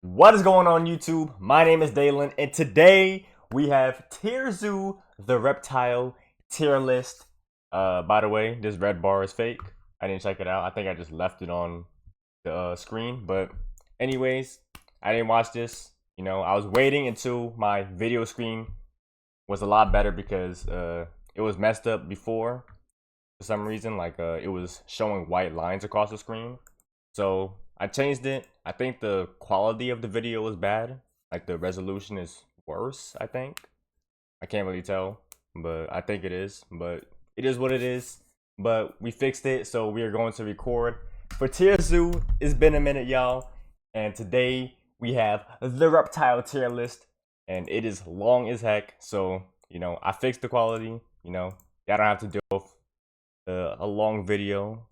What is going on YouTube? My name is Dalen, and today we have TierZoo, the reptile tier list. By the way, this red bar is fake. I didn't check it out. I think I just left it on the screen. But anyways, I didn't watch this. I was waiting until my video screen was a lot better because it was messed up before for some reason. Like it was showing white lines across the screen. So I changed it. I think the quality of the video is bad. Like the resolution is worse, I think. I can't really tell, but I think it is. But it is what it is. But we fixed it, so we are going to record for TierZoo. It's been a minute, y'all. And today we have the reptile tier list. And it is long as heck. So, I fixed the quality. Y'all don't have to deal with a long video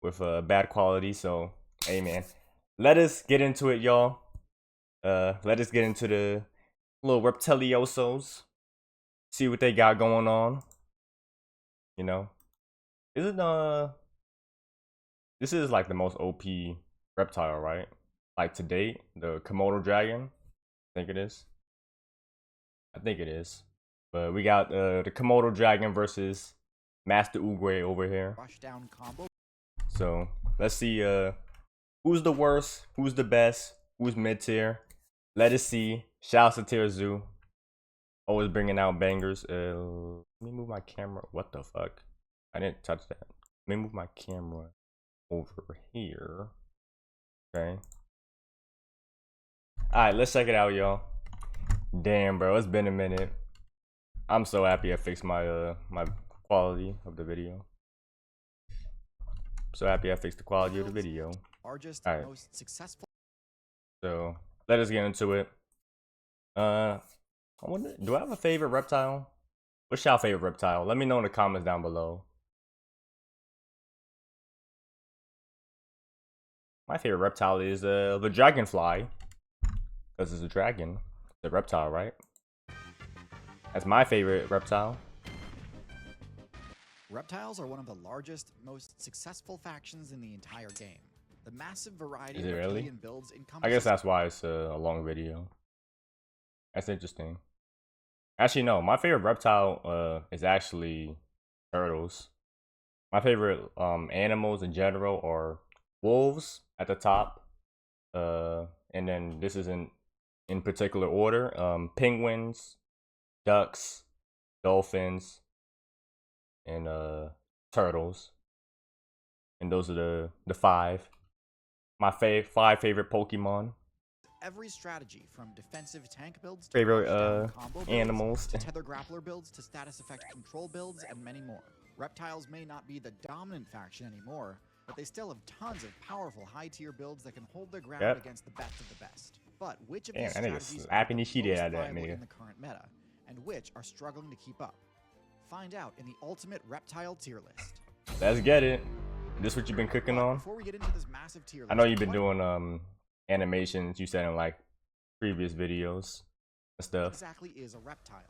with bad quality. So hey man, let us get into it, y'all. Let us get into the little reptiliosos, see what they got going on. Isn't this is like the most OP reptile, right? Like to date, the Komodo dragon. I think it is. But we got the Komodo dragon versus Master Oogway over here. Rushdown combo. So let's see who's the worst, who's the best, who's mid tier. Let us see. Shouts to TierZoo, always bringing out bangers. Let me move my camera. What the fuck? I didn't touch that. Let me move my camera over here. Okay. Alright, let's check it out, y'all. Damn, bro, it's been a minute. I'm so happy I fixed my my quality of the video. So happy I fixed the quality of the video. Largest, All right. most successful. So let us get into it. I wonder, do I have a favorite reptile? What's your favorite reptile? Let me know in the comments down below. My favorite reptile is the dragonfly, because it's a dragon. It's a reptile, right? That's my favorite reptile. Reptiles are one of the largest, most successful factions in the entire game. The massive variety Is of it really? reptilian builds encompasses. I guess that's why it's a long video. That's interesting. Actually, no. My favorite reptile is actually turtles. My favorite animals in general are wolves at the top. And then this isn't in particular order. Penguins, ducks, dolphins, and turtles. And those are the five. My five favorite Pokemon. Every strategy from defensive tank builds to Favorite rushdown combo builds, animals. to tether grappler builds to status effect control builds, and many more. Reptiles may not be the dominant faction anymore, but they still have tons of powerful high tier builds that can hold their ground against the best of the best. But which of these strategies are the most viable in the current meta, and which are struggling to keep up? Find out in the ultimate reptile tier list. Let's get it. This what you've been cooking on? Before we get into this massive tier list, I know you've been doing animations, you said in like previous videos and stuff. What exactly is a reptile?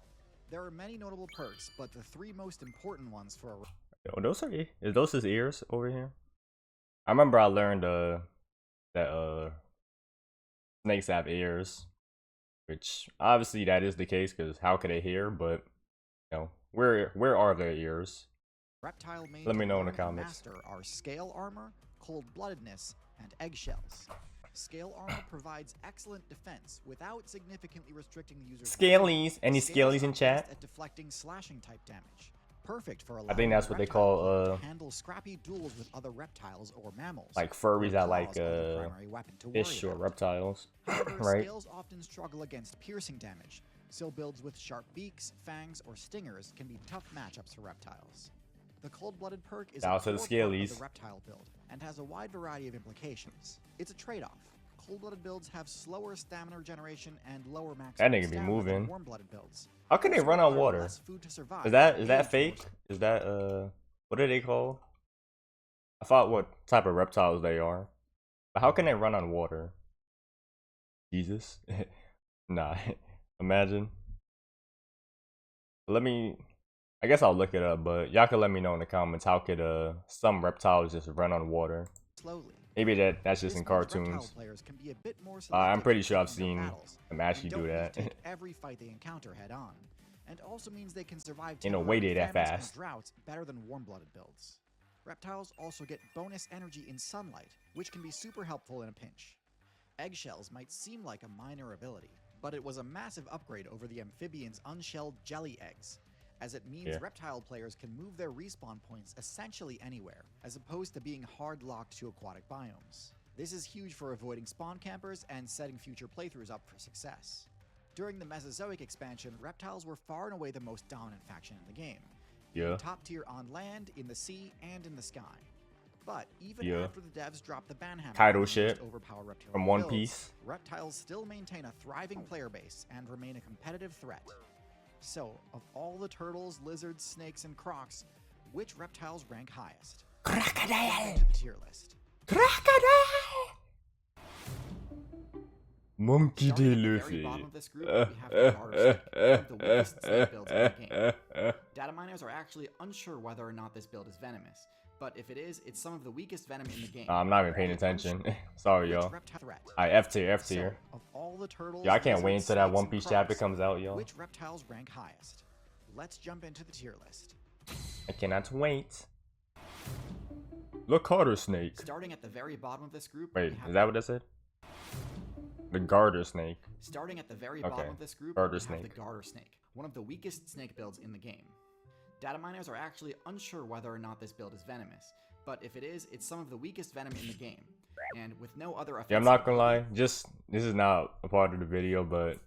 There are many notable perks, but the three most important ones for a Those his ears over here? I remember I learned that snakes have ears, which obviously that is the case because how could they hear? But where are their ears? reptile main Let me know in the to comments. master are scale armor, cold-bloodedness, and eggshells. Scale armor provides excellent defense without significantly restricting the user's Scalies, any Scales scalies in are chat? best at deflecting slashing type damage. Perfect for I think that's what they call handle scrappy duels with other reptiles or mammals. like furries that like Claws are the primary weapon to worry fish or about. reptiles, However, right? scales often struggle against piercing damage, so builds with sharp beaks, fangs, or stingers can be tough matchups for reptiles. The cold-blooded perk is Down a to the core part of scalies. the reptile build and has a wide variety of implications. It's a trade-off. Cold-blooded builds have slower stamina regeneration and lower maximum That nigga be stamina moving. than warm-blooded builds. How can they Also run on require water? less food to survive Is than that age fake? wolves. Is that what are they called? I thought what type of reptiles they are. But how can they run on water? Jesus. Nah. Imagine. I guess I'll look it up, but y'all can let me know in the comments how could some reptiles just run on water. Slowly. Maybe that's just This in means reptile cartoons. players can be a bit more I'm selective pretty in sure I've picking their seen battles, them and actually don't do need that. to take every fight they encounter head on, and also means they can survive Ain't no way temporary they that famines and fast. droughts better than warm-blooded builds. Reptiles also get bonus energy in sunlight, which can be super helpful in a pinch. Eggshells might seem like a minor ability, but it was a massive upgrade over the amphibians' unshelled jelly eggs, as it means reptile players can move their respawn points essentially anywhere, as opposed to being hard-locked to aquatic biomes. This is huge for avoiding spawn campers and setting future playthroughs up for success. During the Mesozoic expansion, reptiles were far and away the most dominant faction in the game, being top tier on land, in the sea, and in the sky. But even after the devs dropped the ban hammer Kaido on shit most overpowered reptile from One builds, Piece. reptiles still maintain a thriving player base and remain a competitive threat. So, of all the turtles, lizards, snakes, and crocs, which reptiles rank highest? Crocodile! To the tier list. Crocodile! Monkey D. Starting at the very Luffy. bottom of this group, we have the garter snake, one of the weakest snake builds in the game. Data miners are actually unsure whether or not this build is venomous, but if it is, it's some of the weakest venom in the game. I'm not even paying attention. Sorry, y'all. F tier, F tier. So, of all the turtles, Yeah, I can't wait lizards, until that snakes, One and Piece crocs, chapter comes out, yo. which reptiles rank highest? Let's jump into the tier list. I cannot wait. Look, Carter snake. Starting at the very bottom of this group, Wait, is that what that said? The garter snake. Starting at the very bottom of this group, garter we snake. have the garter snake, one of the weakest snake builds in the game. Data miners are actually unsure whether or not this build is venomous, but if it is, it's some of the weakest venom in the game. And with no other offensive Yeah, I'm not gonna lie. Just this is not a part of the video, but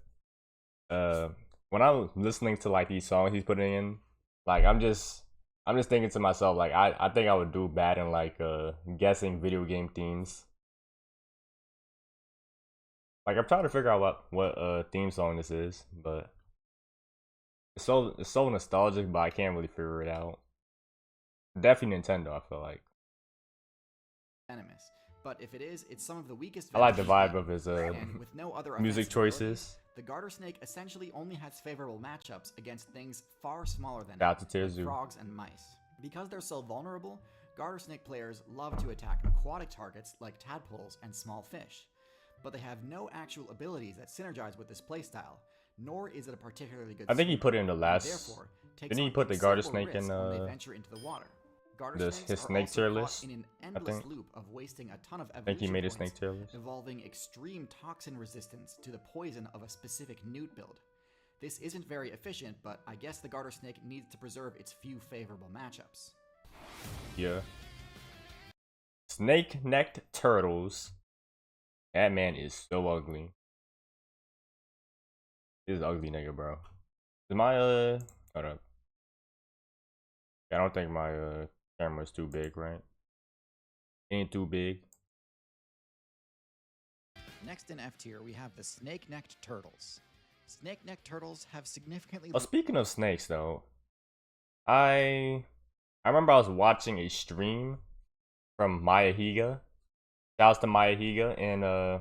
when I'm listening to like these songs he's putting in, like I'm just thinking to myself, like I think I would do bad in like guessing video game themes. Like I'm trying to figure out what theme song this is, but it's so nostalgic, but I can't really figure it out. Definitely Nintendo, I feel like. Venomous, but if it is, it's some of the weakest. I like the vibe of his and with no other music choices. The garter snake essentially only has favorable matchups against things far smaller than Shout out it, to like TierZoo. frogs and mice. Because they're so vulnerable, garter snake players love to attack aquatic targets like tadpoles and small fish. But they have no actual abilities that synergize with this playstyle, nor is it a particularly good I think he swimmer, put it in the and last. therefore takes Didn't he on put the garter considerable snake in risk when they venture into the water. Garter his snakes are snake also tier caught list? in an I endless think. loop of wasting a ton of I think he evolution made his points, snake tier list. involving extreme toxin resistance to the poison of a specific newt build. This isn't very efficient, but I guess the garter snake needs to preserve its few favorable matchups. Yeah. Snake-necked turtles. That man is so ugly. This is ugly nigga, bro. Is my hold up. I don't think my camera's too big, right? Ain't too big. Next in F tier, we have the snake-necked turtles. Snake-necked turtles have significantly. Oh, speaking of snakes, though, I remember I was watching a stream from Maya Higa. Shouts to Maya Higa, and I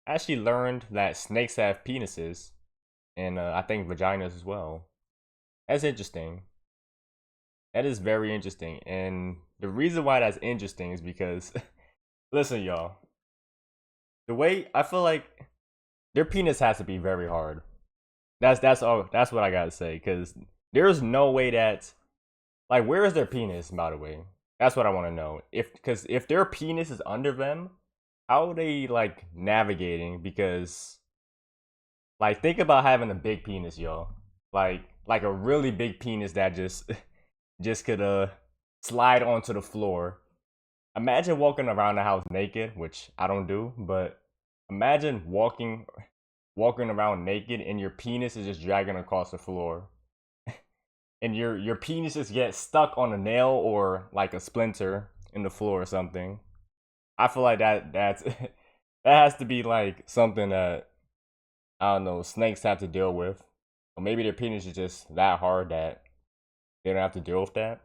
actually learned that snakes have penises, and I think vaginas as well. That's interesting. That is very interesting, and the reason why that's interesting is because, listen, y'all. The way I feel like their penis has to be very hard. That's all. That's what I gotta say. Cause there's no way that, like, where is their penis? By the way, that's what I want to know. Cause if their penis is under them, how are they like navigating? Because, like, think about having a big penis, y'all. Like a really big penis that just could slide onto the floor. Imagine walking around the house naked, which I don't do, but imagine walking around naked and your penis is just dragging across the floor. And your penis just gets stuck on a nail or like a splinter in the floor or something. I feel like that's that has to be like something that, I don't know, snakes have to deal with. Or maybe their penis is just that hard that they don't have to deal with that.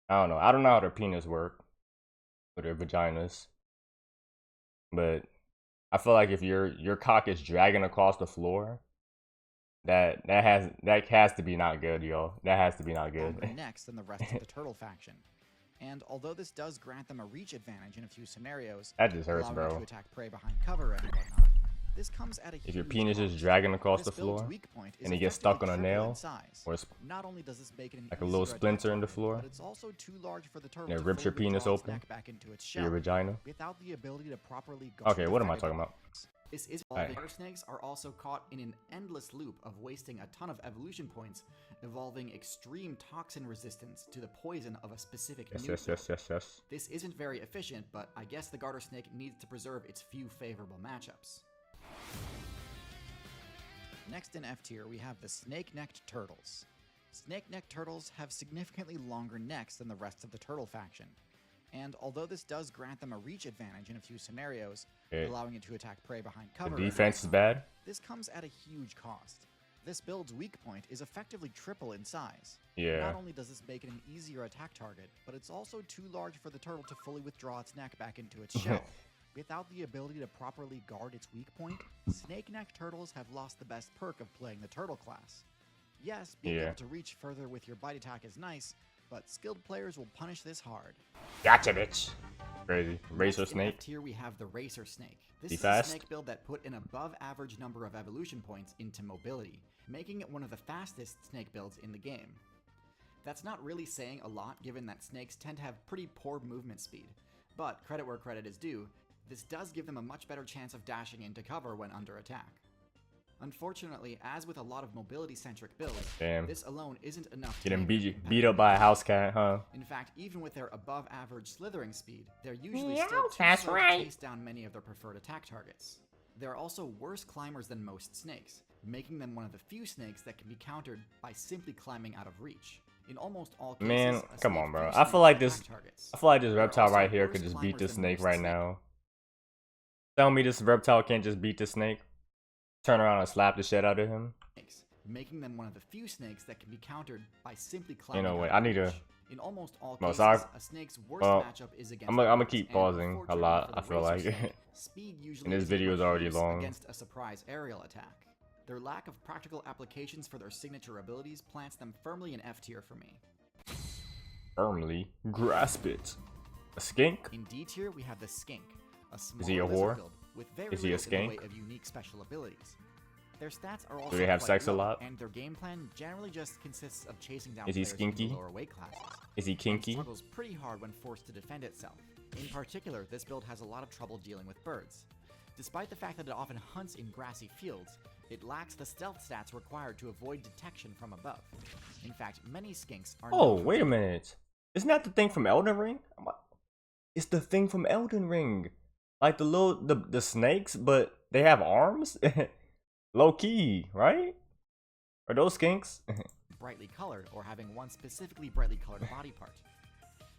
I don't know. I don't know how their penis work. Or their vaginas. But I feel like if your cock is dragging across the floor, that has to be not good, yo. That has to be not good. Next in the rest of the turtle faction. And although this does grant them a reach advantage in a few scenarios, That just hurts, allowing them bro. to attack prey behind cover and whatnot, this comes at a If your huge penis is cost. dragging across This the build's floor weak point is and it gets effectively stuck on a triple in nail, size. or it's Not only does this make it an like a little easier attack splinter in the target, floor, but it's also too large for the turtle and it to rips your fully penis withdraw its open, neck back into its your shell vagina. without the ability to properly guard Okay, the what am I fat talking about? abilities. This is Alright. Water snakes are also caught in an endless loop of wasting a ton of evolution points, evolving extreme toxin resistance to the poison of a specific nutrient. Yes. This isn't very efficient, but I guess the garter snake needs to preserve its few favorable matchups. Next in F tier, we have the snake-necked turtles. Snake-necked turtles have significantly longer necks than the rest of the turtle faction. And although this does grant them a reach advantage in a few scenarios, Okay. allowing it to attack prey behind The cover, defense is bad. this comes at a huge cost. This build's weak point is effectively triple in size. Yeah. Not only does this make it an easier attack target, but it's also too large for the turtle to fully withdraw its neck back into its shell. Without the ability to properly guard its weak point, snake-necked turtles have lost the best perk of playing the turtle class. Yes, being Yeah. able to reach further with your bite attack is nice, but skilled players will punish this hard. Gotcha, bitch. Crazy. Racer Next in snake. F tier, we have the Racer Snake. This Be is fast. a snake build that put an above-average number of evolution points into mobility, making it one of the fastest snake builds in the game. That's not really saying a lot, given that snakes tend to have pretty poor movement speed, but credit where credit is due, this does give them a much better chance of dashing into cover when under attack. Unfortunately, as with a lot of mobility-centric builds, Damn. this alone isn't enough to Getting make them beat up by a house cat, huh? In fact, even with their above-average slithering speed, they're usually Yeah, still too that's slow right. to chase down many of their preferred attack targets. They're also worse climbers than most snakes, making them one of the few snakes that can be countered by simply climbing out of reach. In almost all cases, Man, a come snake on, bro. few I feel snakes like attack this. targets. I feel like this There are reptile also right here worse could just beat climbers this than snake most right snakes. now. Tell me this reptile can't just beat the snake. Turn around and slap the shit out of him. Making them one of the few snakes that can be countered by simply climbing know what, out I of need to- reach. In almost all Well, cases, sorry. a snake's worst Well, matchup is against I'm gonna birds, keep and pausing a unfortunately lot, for the I feel racer like. snake, speed usually And this isn't video much is already use long. against a surprise aerial attack. Their lack of practical applications for their signature abilities plants them firmly in F tier for me. Firmly grasp it. A skink? In D tier, we have the Skink, a small he a lizard whore? build with very Is he a little in the skink? way of unique special abilities. Their stats are also they have quite sex a low, lot? and their game plan generally just consists of chasing down Is he players into skinky? lower weight classes. Is he and kinky? struggles pretty hard when forced to defend itself. In particular, this build has a lot of trouble dealing with birds. Despite the fact that it often hunts in grassy fields, it lacks the stealth stats required to avoid detection from above. In fact, many skinks are Oh, known for wait a being minute. Isn't that the thing from Elden Ring? It's the thing from Elden Ring. Like the snakes, but they have arms? Low key, right? Are those skinks? brightly colored or having one specifically brightly colored body part.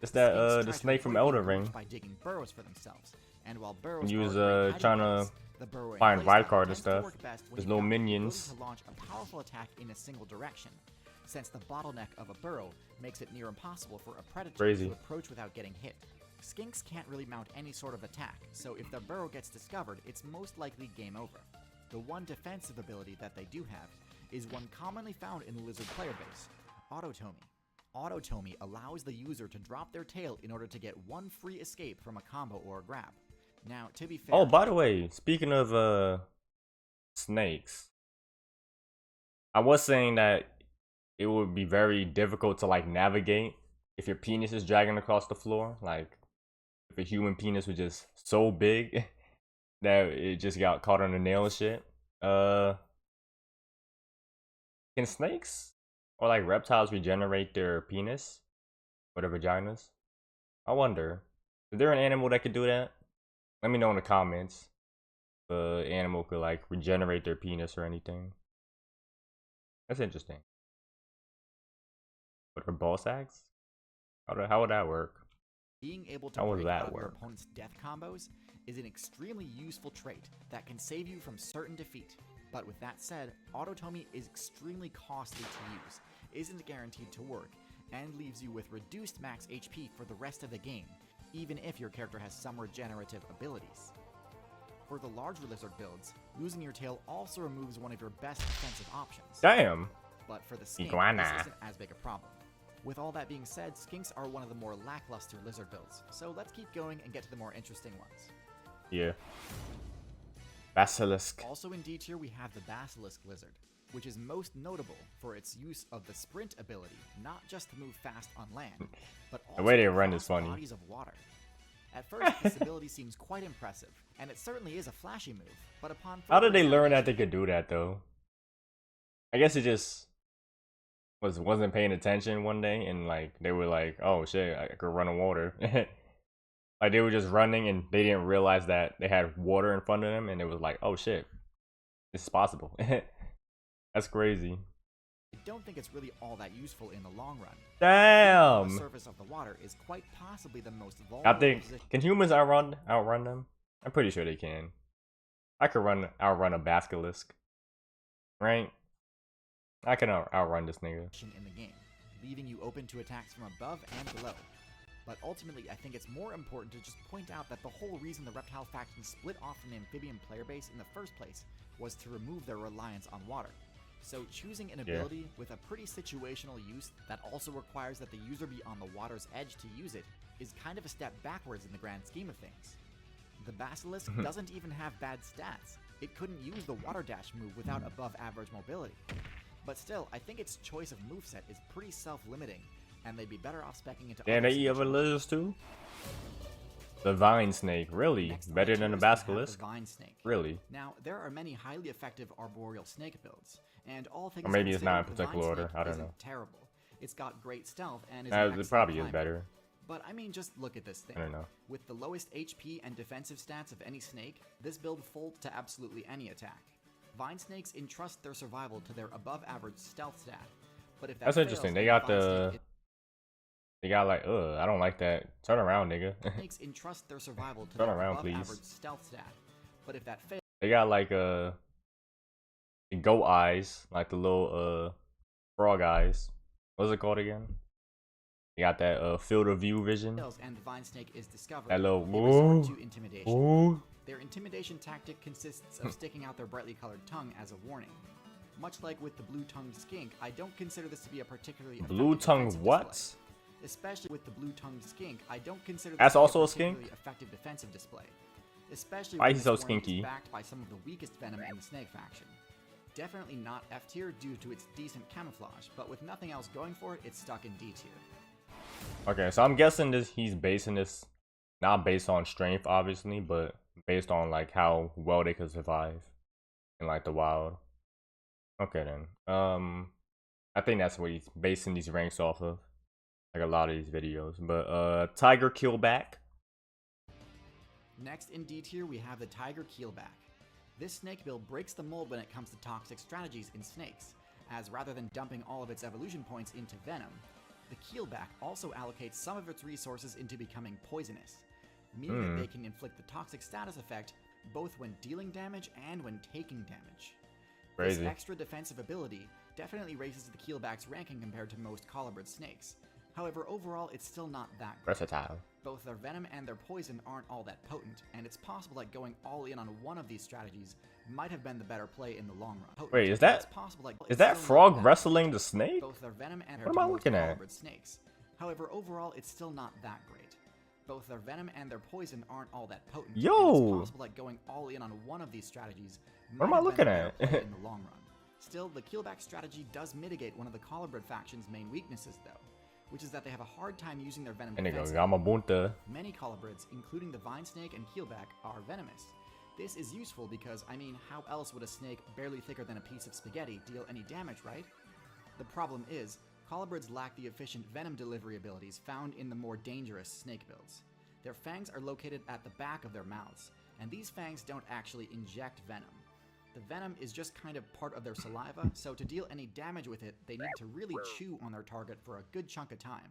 It's that Skinks the try to snake from avoid Elden being Ring. reached by digging burrows for themselves. And while burrows You are was, a great hiding trying to place, the burrow find in place Rykard and tends to stuff. work best when There's you've no got the ability minions. to launch a powerful attack in a single direction, since the bottleneck of a burrow makes it near impossible for a predator Crazy. to approach without getting hit. Skinks can't really mount any sort of attack, so if their burrow gets discovered, it's most likely game over. The one defensive ability that they do have is one commonly found in the lizard player base, Autotomy. Autotomy allows the user to drop their tail in order to get one free escape from a combo or a grab. Now, to be fair, Oh, by the way, speaking of snakes, I was saying that it would be very difficult to like navigate if your penis is dragging across the floor. Like if a human penis was just so big that it just got caught on the nail and shit. Can snakes or like reptiles regenerate their penis or their vaginas? I wonder. Is there an animal that could do that? Let me know in the comments. If an animal could like regenerate their penis or anything. That's interesting. But her ball sacks? How would that work? being able to How would break that out your work? opponent's death combos is an extremely useful trait that can save you from certain defeat. But with that said, Autotomy is extremely costly to use, isn't guaranteed to work, and leaves you with reduced max HP for the rest of the game, even if your character has some regenerative abilities. For the larger lizard builds, losing your tail also removes one of your best defensive options. Damn. But for the skink, Iguana. this isn't as big a problem. With all that being said, skinks are one of the more lackluster lizard builds, so let's keep going and get to the more interesting ones. Yeah. Basilisk. Also in D tier, we have the Basilisk Lizard, which is most notable for its use of the sprint ability, not just to move fast on land, but also the way they run is across funny. bodies of water. At first, this ability seems quite impressive, and it certainly is a flashy move, but upon How did they further learn that they examination- could do that though? I guess it just wasn't paying attention one day, and like they were like, "Oh shit, I could run on water." Like they were just running, and they didn't realize that they had water in front of them, and it was like, "Oh shit, this is possible." That's crazy. I don't think it's really all that useful in the long run. Damn. The surface of the water is quite possibly the most I vulnerable think position. can humans outrun them? I'm pretty sure they can. I could outrun a basilisk, right? I can outrun this nigga. In the game, leaving you open to attacks from above and below. But ultimately, I think it's more important to just point out that the whole reason the Reptile faction split off from the amphibian player base in the first place was to remove their reliance on water. So choosing an ability with a pretty situational use that also requires that the user be on the water's edge to use it is kind of a step backwards in the grand scheme of things. The Basilisk doesn't even have bad stats. It couldn't use the water dash move without above average mobility. But still, I think its choice of moveset is pretty self-limiting, and they'd be better off speccing into Damn, other they eat other situations. lizards too? The vine snake, really? Next on Better the than the tier list, we have basilisk? The vine snake. Really? Now, there are many highly effective arboreal snake builds, and all things Or maybe it's not in considered, the particular vine order, snake I don't isn't know. terrible. It's got great stealth and is an It excellent probably is climber. better. But I mean, just look at this thing. I don't know. With the lowest HP and defensive stats of any snake, this build folds to absolutely any attack. Vine snakes entrust their survival to their above-average stealth stat, but if that That's fails, interesting. then They got vine the. snake- They got like, I don't like that. Turn around, nigga. snakes entrust their survival to Turn their around, please. above-average stealth stat, but if that fails, They got like the goat eyes, like the little frog eyes. What's it called again? You got that field of view vision. and the vine snake is discovered, That little they resort woo. to intimidation. Ooh. Their intimidation tactic consists of sticking out their brightly colored tongue as a warning. Much like with the blue-tongued skink, I don't consider this to be a particularly effective Blue tongue defensive what? display. Especially with the blue-tongued skink, I don't consider this That's to be also a a skink? particularly effective defensive display. Especially Why when is he this so warning skinky? is backed by some of the weakest venom in the snake faction. Definitely not F tier due to its decent camouflage, but with nothing else going for it, it's stuck in D tier. Okay, so I'm guessing he's basing this not based on strength, obviously, but based on like how well they could survive in like the wild. Okay then. I think that's what he's basing these ranks off of. Like a lot of these videos. But Tiger Killback. Next in D tier, we have the Tiger Keelback. This snake build breaks the mold when it comes to toxic strategies in snakes, as rather than dumping all of its evolution points into venom, the Keelback also allocates some of its resources into becoming poisonous, meaning that they can inflict the toxic status effect both when dealing damage and when taking damage. Crazy. This extra defensive ability definitely raises the Keelback's ranking compared to most colobrid snakes. However, overall, it's still not that great. Versatile. Both their venom and their poison aren't all that potent, and it's possible that going all in on one of these strategies might have been the better play in the long run. Potent, Wait, is but that- it's possible, like, Is it's that still frog not wrestling the snake? both their venom and What am I most looking at? colobrid snakes. However, overall, it's still not that great. Both their venom and their poison aren't all that potent. Yo! And it's possible that going all in on one of these strategies What am might I have looking been the at? better play in the long run. Still, the Keelback strategy does mitigate one of the colobrid faction's main weaknesses, though, which is that they have a hard time using their venom And they go defensively. Gamabunta. Many colubrids, including the vine snake and keelback, are venomous. This is useful because, I mean, how else would a snake barely thicker than a piece of spaghetti deal any damage, right? The problem is, colubrids lack the efficient venom delivery abilities found in the more dangerous snake builds. Their fangs are located at the back of their mouths, and these fangs don't actually inject venom. The venom is just kind of part of their saliva, so to deal any damage with it, they need to really chew on their target for a good chunk of time.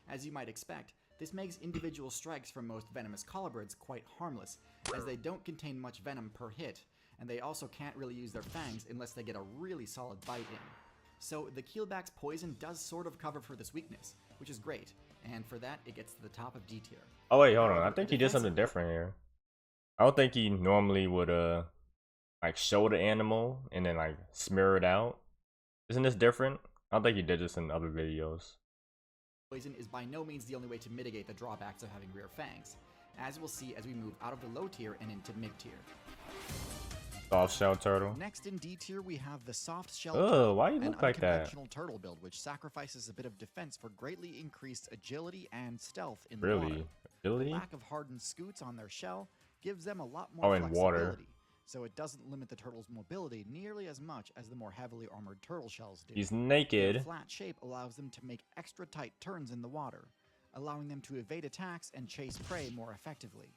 As you might expect, this makes individual strikes from most venomous colubrids quite harmless, as they don't contain much venom per hit, and they also can't really use their fangs unless they get a really solid bite in. So the keelback's poison does sort of cover for this weakness, which is great, and for that it gets to the top of D tier. Oh wait, hold on. I However, think he did something different here. I don't think he normally would like show the animal and then like smear it out. Isn't this different? I don't think he did this in other videos. Poison is by no means the only way to mitigate the drawbacks of having rear fangs, as we'll see as we move out of the low tier and into mid tier. Soft shell turtle. Next in D tier, we have the soft shell Oh, why you an look like that? unconventional turtle build, which sacrifices a bit of defense for greatly increased agility and stealth in the water. Really? Agility? The lack of hardened scutes on their shell gives them a lot Oh, more in flexibility, water. so it doesn't limit the turtle's mobility nearly as much as the more heavily armored turtle shells do. He's Their naked. flat shape allows them to make extra tight turns in the water, allowing them to evade attacks and chase prey more effectively.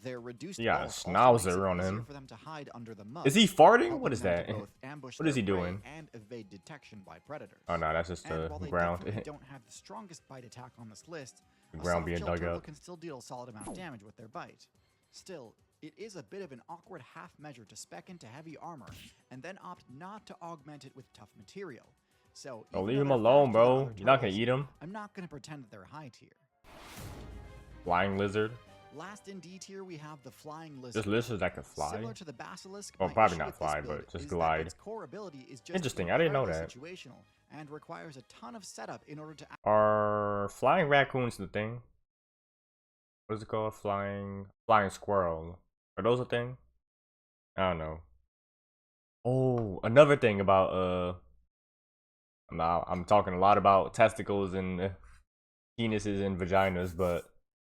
Their reduced He got a bulk also schnauzer makes it on easier him. for them to hide under the mud, Is he farting? helping What is them to that? both ambush What is their he prey doing? and evade detection by predators. Oh no, that's just And the while they ground. definitely don't have the strongest bite attack on this list, The a ground being soft-shell dug turtle up. can still deal a solid amount of damage with their bite. Still, it is a bit of an awkward half measure to spec into heavy armor and then opt not to augment it with tough material. So Oh, even leave though him they're alone, faster than bro. other You're not gonna turtles, eat him. I'm not gonna pretend that they're high tier. Flying lizard. Last in D tier, we have the flying lizard. This lizard that can fly. Similar to the basilisk, Well, my probably issue not with this fly, build but just is that glide. its core ability is just Interesting, I didn't know incredibly that. situational and requires a ton of setup in order to Are flying raccoons the thing? What is it called? Flying squirrel. Are those a thing? I don't know. Oh, another thing about I'm talking a lot about testicles and penises and vaginas, but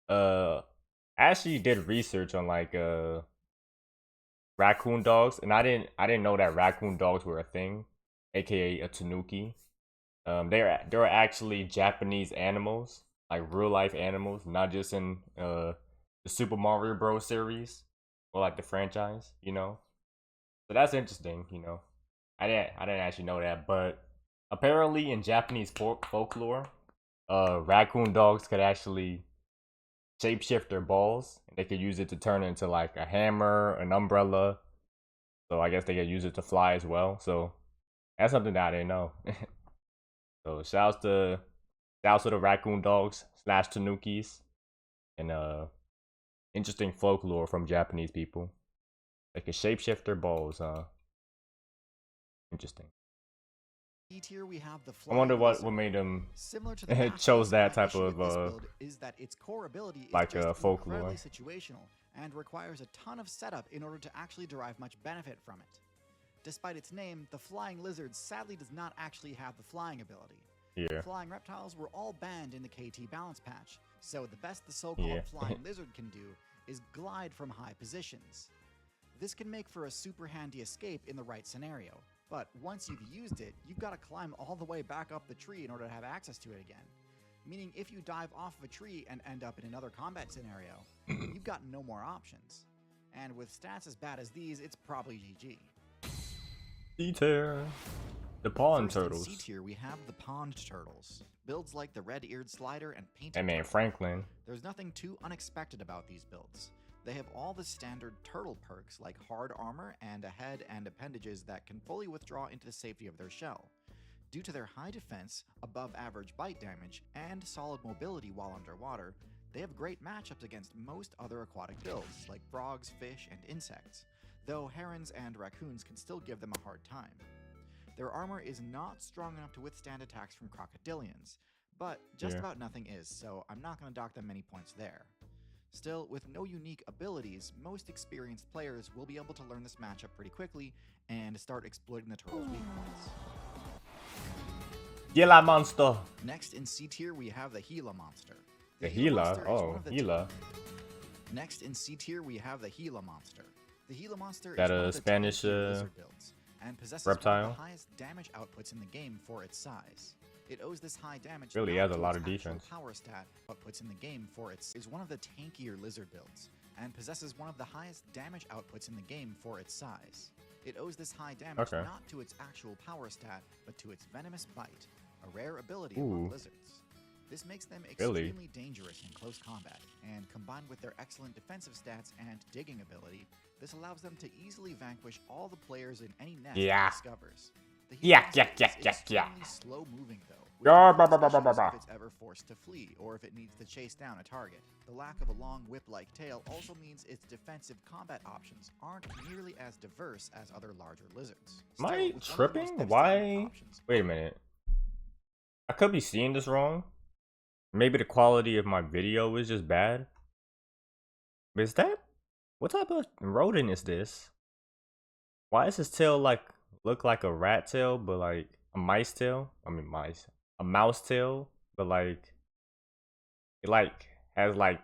I actually did research on like raccoon dogs, and I didn't know that raccoon dogs were a thing, aka a tanuki. They're actually Japanese animals, like real life animals, not just in the Super Mario Bros. Series or like the franchise, you know. So that's interesting, you know. I didn't actually know that, but apparently in Japanese folklore, raccoon dogs could actually shapeshift their balls. They could use it to turn into like a hammer, an umbrella. So I guess they could use it to fly as well. So that's something that I didn't know. So shouts to the raccoon dogs / tanukis, and interesting folklore from Japanese people. They can shapeshift their balls, interesting. D tier, we have the I flying wonder what lizard. made them Similar to the chose basilisk, that my type issue of with this build is that its core ability is like, just folklore. incredibly situational and requires a ton of setup in order to actually derive much benefit from it. Despite its name, the flying lizard sadly does not actually have the flying ability. Yeah. Flying reptiles were all banned in the KT balance patch, so the best the so-called flying lizard can do is glide from high positions. This can make for a super handy escape in the right scenario, but once you've used it, you've got to climb all the way back up the tree in order to have access to it again. Meaning if you dive off of a tree and end up in another combat scenario, you've got no more options. And with stats as bad as these, it's probably GG. C tier. The pond First in turtles. C tier, we have the pond turtles. Builds like the red-eared slider and painted That man turtle. Franklin. There's nothing too unexpected about these builds. They have all the standard turtle perks like hard armor and a head and appendages that can fully withdraw into the safety of their shell. Due to their high defense, above average bite damage, and solid mobility while underwater, they have great matchups against most other aquatic builds like frogs, fish, and insects, though herons and raccoons can still give them a hard time. Their armor is not strong enough to withstand attacks from crocodilians, but just about nothing is, so I'm not going to dock them many points there. Still, with no unique abilities, most experienced players will be able to learn this matchup pretty quickly and start exploiting the turtle's weak points. Gila monster. Next in C tier, we have the Gila monster. The Gila Gila? monster is one Oh, of the Gila. Next in C tier, we have the Gila monster. The Gila monster That is one a of the Spanish top-tier lizard builds and possesses reptile? one of the highest damage outputs in the game for its size. It owes this high damage Really not has a to lot its of actual defense. power stat, but puts in the game for its is one of the tankier lizard builds and possesses one of the highest damage outputs in the game for its size. It owes this high damage Okay. not to its actual power stat, but to its venomous bite, a rare ability Ooh. among lizards. This makes them Really? extremely dangerous in close combat, and combined with their excellent defensive stats and digging ability, this allows them to easily vanquish all the players in any nest Yeah. it discovers. The Yeah, Gila yeah, monster yeah, is yeah, yeah. extremely slow-moving, though, which Yeah, is bah, bah, bah, bah, especially bah, if bah. it's ever forced to flee, or if it needs to chase down a target. The lack of a long whip-like tail also means its defensive combat options aren't nearly as diverse as other larger lizards. Am I Still, with one of the most tripping? extended Why? options- Wait a minute. I could be seeing this wrong, Maybe the quality of my video is just bad. But is that, what type of rodent is this? Why is his tail like look like a rat tail, but like a mice tail? I mean mice, a mouse tail, but like it like has like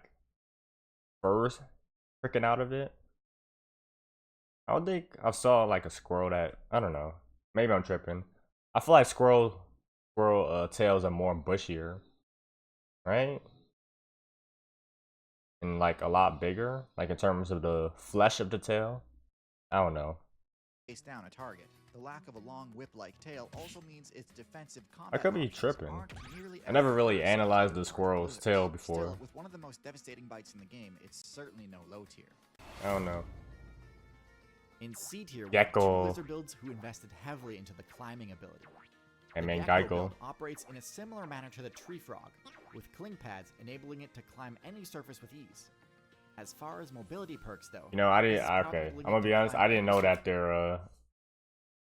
furs freaking out of it. I don't think I saw like a squirrel that, I don't know. Maybe I'm tripping. I feel like squirrel tails are more bushier, right? And like a lot bigger, like in terms of the flesh of the tail. I don't know. Chase down a target. The lack of a long whip-like tail also means its defensive I combat could be options tripping. aren't nearly I never as really diverse as analyzed the those of squirrel's lizards. tail before. Still, with one of the most devastating bites in the game, it's certainly no low tier. I don't know. In C tier, we have two Gecko. lizard builds who invested heavily into the climbing ability. I The mean Gecko Geico. build operates in a similar manner to the tree frog, with cling pads enabling it to climb any surface with ease. As far as mobility perks though, You know, I this didn't. is Okay, probably I'm gonna be honest. climb I didn't any know that surface. they're.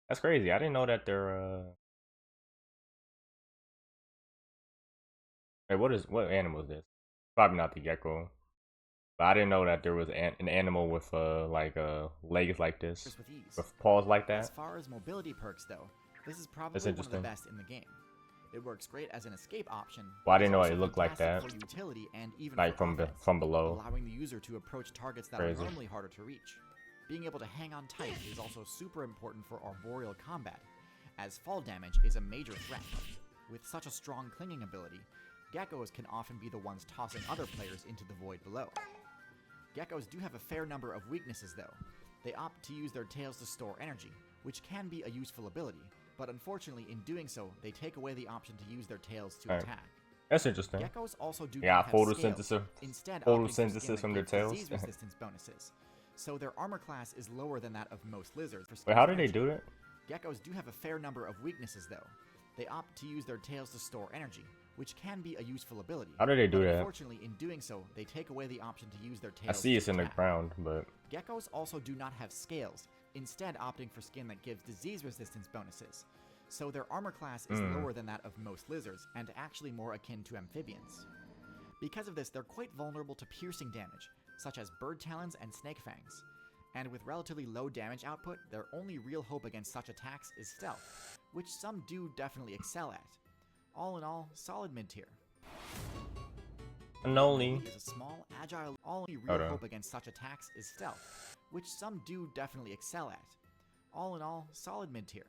That's crazy. I didn't know that they're. Hey, what animal is this? Probably not the gecko. But I didn't know that there was an animal with like legs like this, With ease. with paws like As that. far as mobility perks though, this is probably That's one of the interesting. best in the game. It works great as an escape option. Well, I but didn't it's know also it looked like fantastic that. for utility and even Like for offense, from below. allowing the user to approach targets that Crazy. are normally harder to reach. Being able to hang on tight is also super important for arboreal combat, as fall damage is a major threat. With such a strong clinging ability, geckos can often be the ones tossing other players into the void below. Geckos do have a fair number of weaknesses though. They opt to use their tails to store energy, which can be a useful ability, but unfortunately in doing so, they take away the option to use their tails to Alright. attack. That's interesting. Geckos also do Yeah, not have scales, photosynthesis. instead opting for skin Photosynthesis that from their gives tails. disease resistance bonuses. So their armor class is lower than that of most lizards. For Wait, how skin did they energy. do that? Geckos do have a fair number of weaknesses though. They opt to use their tails to store energy, which can be a useful ability. How did they do but that? Unfortunately, in doing so, they take away the option to use their tails. I see to it's in the attack. ground, but Geckos also do not have scales, instead opting for skin that gives disease resistance bonuses. So their armor class is lower than that of most lizards, and actually more akin to amphibians. Because of this, they're quite vulnerable to piercing damage, such as bird talons and snake fangs. And with relatively low damage output, their only real hope against such attacks is stealth, which some do definitely excel at. All in all, solid mid-tier. Anole. Is a small, agile, only real Hold on. hope against such attacks is stealth, which some do definitely excel at. All in all, solid mid-tier.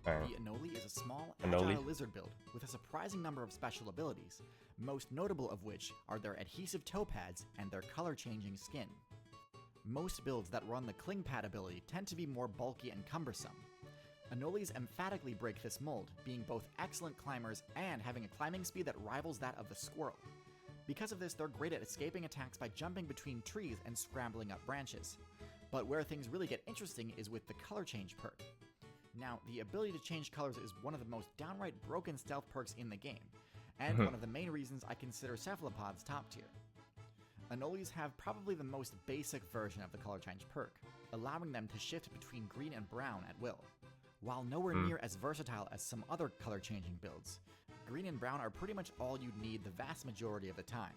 Alright. The Anole is a small, Anole. agile lizard build with a surprising number of special abilities, most notable of which are their adhesive toe pads and their color-changing skin. Most builds that run the cling pad ability tend to be more bulky and cumbersome. Anoles emphatically break this mold, being both excellent climbers and having a climbing speed that rivals that of the squirrel. Because of this, they're great at escaping attacks by jumping between trees and scrambling up branches. But where things really get interesting is with the color change perk. Now, the ability to change colors is one of the most downright broken stealth perks in the game, and one of the main reasons I consider cephalopods top tier. Anoles have probably the most basic version of the color change perk, allowing them to shift between green and brown at will. While nowhere near as versatile as some other color changing builds, green and brown are pretty much all you'd need the vast majority of the time.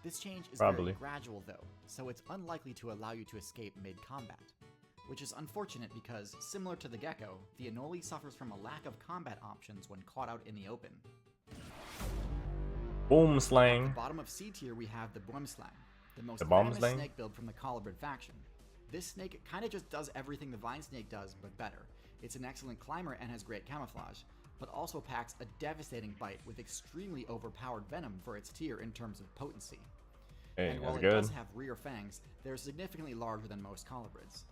This change is Probably. very gradual though, so it's unlikely to allow you to escape mid-combat. Which is unfortunate because, similar to the gecko, the Anole suffers from a lack of combat options when caught out in the open. Boom slang. Bottom of C tier we have the Boomslang, the most The venomous Boomslang? snake build from the Colibrid faction. This snake kinda just does everything the Vine Snake does, but better. It's an excellent climber and has great camouflage, but also packs a devastating bite with extremely overpowered venom for its tier in terms of potency. Hey, And while that's it good. does have rear fangs, they're significantly larger than most colibrids.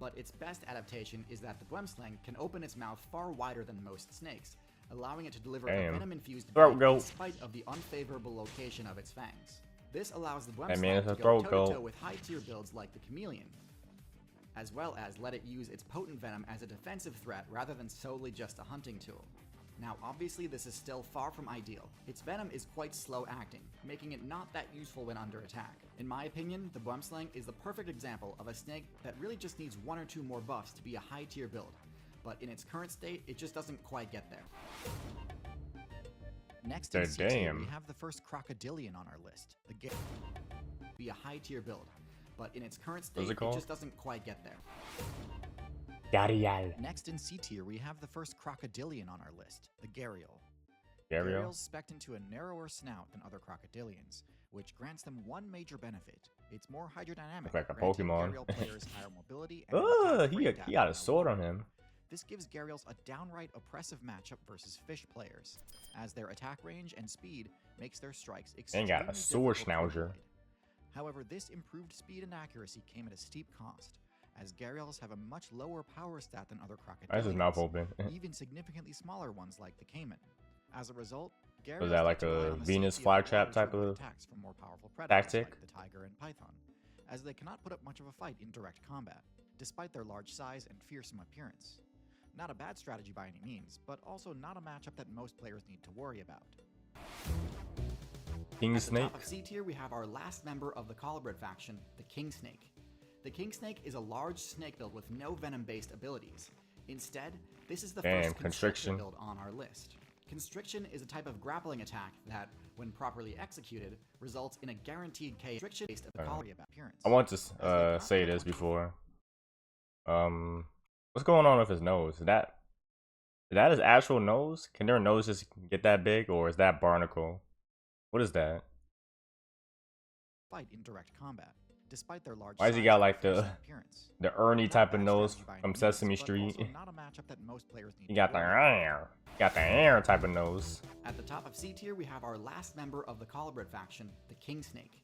But its best adaptation is that the Boomslang can open its mouth far wider than most snakes, allowing it to deliver a Damn. venom-infused Throat bite goat. in spite of the unfavorable location of its fangs. This allows the Hey, Boomslang man, it's to a go throat toe-to-toe goat. with high-tier builds like the Chameleon, as well as let it use its potent venom as a defensive threat rather than solely just a hunting tool. Now obviously this is still far from ideal. Its venom is quite slow acting, making it not that useful when under attack. In my opinion, the Boomslang is the perfect example of a snake that really just needs one or two more buffs to be a high tier build, but in its current state, it just doesn't quite get there. Next in C tier, Damn. we have the first crocodilian on our list. The game be a high tier build, but in its current state, it just doesn't quite get there. Garial. Next in C tier, we have the first crocodilian on our list, the Gharial. Gharial? Gharials spec into a narrower snout than other crocodilians, which grants them one major benefit. It's more hydrodynamic, like a granting Pokemon. Gharial players higher mobility and he got a sword on him. This gives Gharials a downright oppressive matchup versus fish players, as their attack range and speed makes their strikes extremely Ain't got a sword difficult to schnauzer. avoid. However, this improved speed and accuracy came at a steep cost, as Gharials have a much lower power stat than other crocodilians, That's his mouth open. even significantly smaller ones like the Cayman. As a result, Gharials Was that like tend to rely a on the Venus safety of flytrap their type larger of attacks from more powerful predators tactic? like the tiger and python, as they cannot put up much of a fight in direct combat, despite their large size and fearsome appearance. Not a bad strategy by any means, but also not a matchup that most players need to worry about. King At the Snake? top of C tier, we have our last member of the Colobrid faction, the King Snake. The King Snake is a large snake build with no venom-based abilities. Instead, this is the first Constriction build on our list. Constriction is a type of grappling attack that, when properly executed, results in a guaranteed KO. Constriction based apparence. I want to say this before. What's going on with his nose? Is that his actual nose? Can their nose just get that big, or is that barnacle? What is that? Fight in direct combat, despite their large. Why has he got like the Ernie type of nose from Sesame Street? Not a matchup that most players need. He got the air type of nose. At the top of C tier, we have our last member of the Colobrid faction, the King Snake.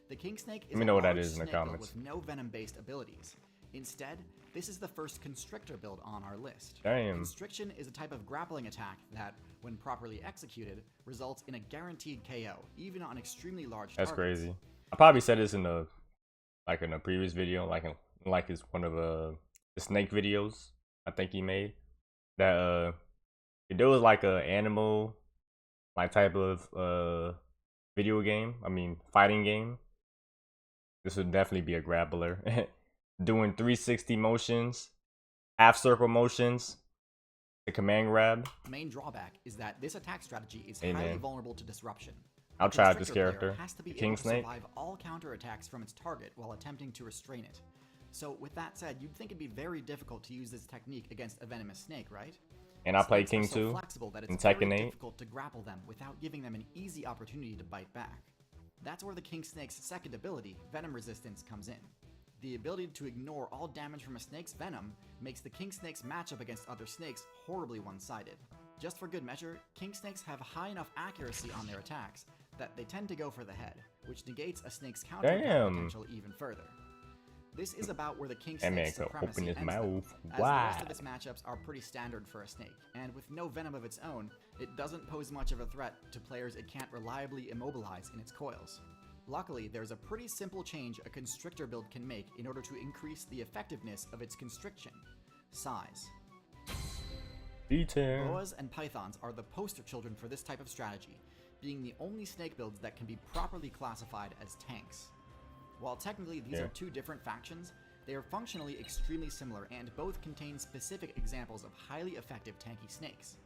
The King Snake is Let me know what that is in the comments. With no venom-based abilities. Instead, this is the first Constrictor build on our list. Damn. Constriction is a type of grappling attack that, when properly executed, results in a guaranteed KO, even on extremely large That's targets. crazy. I probably said this in a previous video, like his one of the snake videos I think he made. That if there was like a animal type of video game, fighting game, this would definitely be a grappler. Doing 360 motions, half circle motions, the command grab. The main drawback is that this attack strategy is Hey, highly man. vulnerable to disruption. I'll The try out this Constrictor player character, has to be the King able to Snake. survive all counterattacks from its target while attempting to restrain it. So with that said, you'd think it'd be very difficult to use this technique against a venomous snake, right? And I played Snakes King are so 2 flexible that in it's very Tekken 8. difficult to grapple them without giving them an easy opportunity to bite back. That's where the King Snake's second ability, Venom Resistance, comes in. The ability to ignore all damage from a snake's venom makes the King Snake's matchup against other snakes horribly one-sided. Just for good measure, King Snakes have high enough accuracy on their attacks that they tend to go for the head, which negates a snake's counter potential even further. This is about where the King That man Snake's could supremacy open his ends them, mouth as the rest wide. of its matchups are pretty standard for a snake, and with no venom of its own, it doesn't pose much of a threat to players it can't reliably immobilize in its coils. Luckily, there's a pretty simple change a Constrictor build can make in order to increase the effectiveness of its constriction: size. Detail. Boas and pythons are the poster children for this type of strategy, being the only snake builds that can be properly classified as tanks. While technically these are two different factions, they are functionally extremely similar and both contain specific examples of highly effective tanky snakes.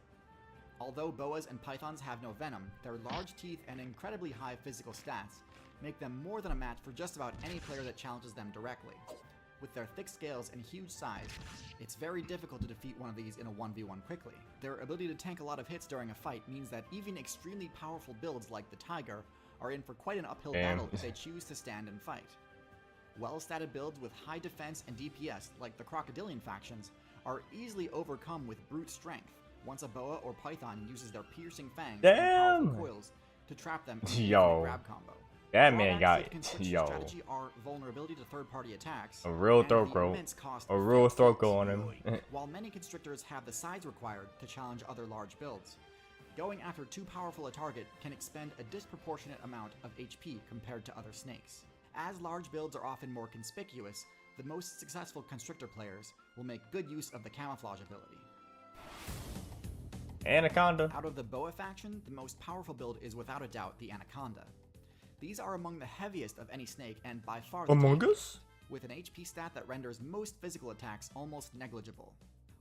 Although boas and pythons have no venom, their large teeth and incredibly high physical stats make them more than a match for just about any player that challenges them directly. With their thick scales and huge size, it's very difficult to defeat one of these in a 1v1 quickly. Their ability to tank a lot of hits during a fight means that even extremely powerful builds like the Tiger are in for quite an uphill battle if they choose to stand and fight. Well-statted builds with high defense and DPS, like the Crocodilian factions, are easily overcome with brute strength once a boa or python uses their piercing fangs and powerful coils to trap them in a grab combo. That man got strategy are vulnerability to third-party attacks, a real and throat the go, immense cost a of real fake throat kills. go on him. While many constrictors have the size required to challenge other large builds, going after too powerful a target can expend a disproportionate amount of HP compared to other snakes. As large builds are often more conspicuous, the most successful constrictor players will make good use of the camouflage ability. Anaconda. Out of the boa faction, the most powerful build is without a doubt the Anaconda. These are among the heaviest of any snake and by far the Among tankiest, Us? with an HP stat that renders most physical attacks almost negligible.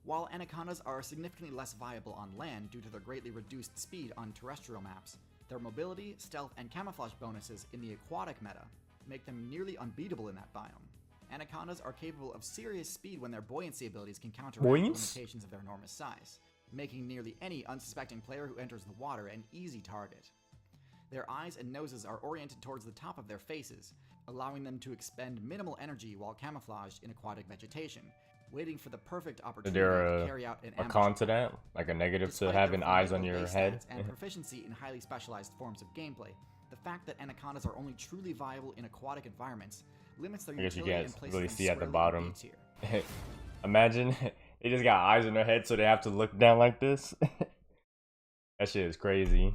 While anacondas are significantly less viable on land due to their greatly reduced speed on terrestrial maps, their mobility, stealth, and camouflage bonuses in the aquatic meta make them nearly unbeatable in that biome. Anacondas are capable of serious speed when their buoyancy abilities can counteract the limitations of their enormous size, making nearly any unsuspecting player who enters the water an easy target. Their eyes and noses are oriented towards the top of their faces, allowing them to expend minimal energy while camouflaged in aquatic vegetation, waiting for the perfect opportunity to carry out an ambush. A con to that? Like a negative to having eyes on your head? And proficiency in highly specialized forms of gameplay, the fact that anacondas are only truly viable in aquatic environments limits their utility and places really them see at the squarely in bottom. B tier. Imagine they just got eyes on their head, so they have to look down like this. That shit is crazy.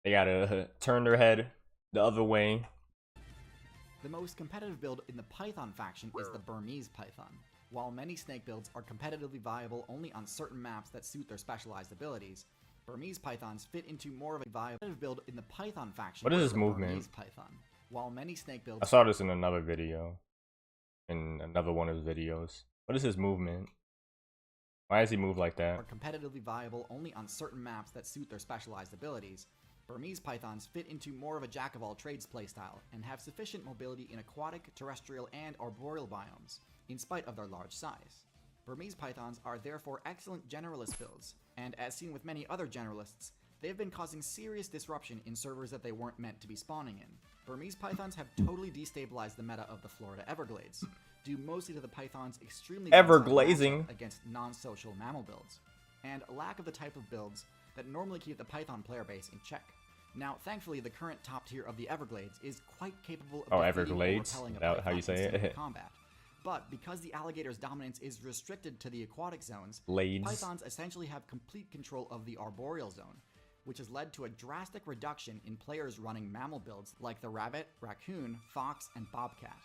They gotta turn their head the other way. The most competitive build in the Python faction is the Burmese Python. While many snake builds are competitively viable only on certain maps that suit their specialized abilities, Burmese Pythons fit into more of a viable build in the Python faction. What is this movement? Burmese Python. While many snake builds, I saw this in another video, in another one of his videos. What is his movement? Why does he move like that? Are competitively viable only on certain maps that suit their specialized abilities, Burmese Pythons fit into more of a jack-of-all-trades playstyle and have sufficient mobility in aquatic, terrestrial, and arboreal biomes, in spite of their large size. Burmese Pythons are therefore excellent generalist builds, and as seen with many other generalists, they have been causing serious disruption in servers that they weren't meant to be spawning in. Burmese Pythons have totally destabilized the meta of the Florida Everglades, due mostly to the Python's extremely Everglazing against non-social mammal builds, and a lack of the type of builds that normally keep the Python player base in check. Now, thankfully, the current top tier of the Everglades is quite capable of Everglades? repelling a That how you say it? combat. But because the alligator's dominance is restricted to the aquatic zones, Blades. Pythons essentially have complete control of the arboreal zone, which has led to a drastic reduction in players running mammal builds like the rabbit, raccoon, fox, and bobcat.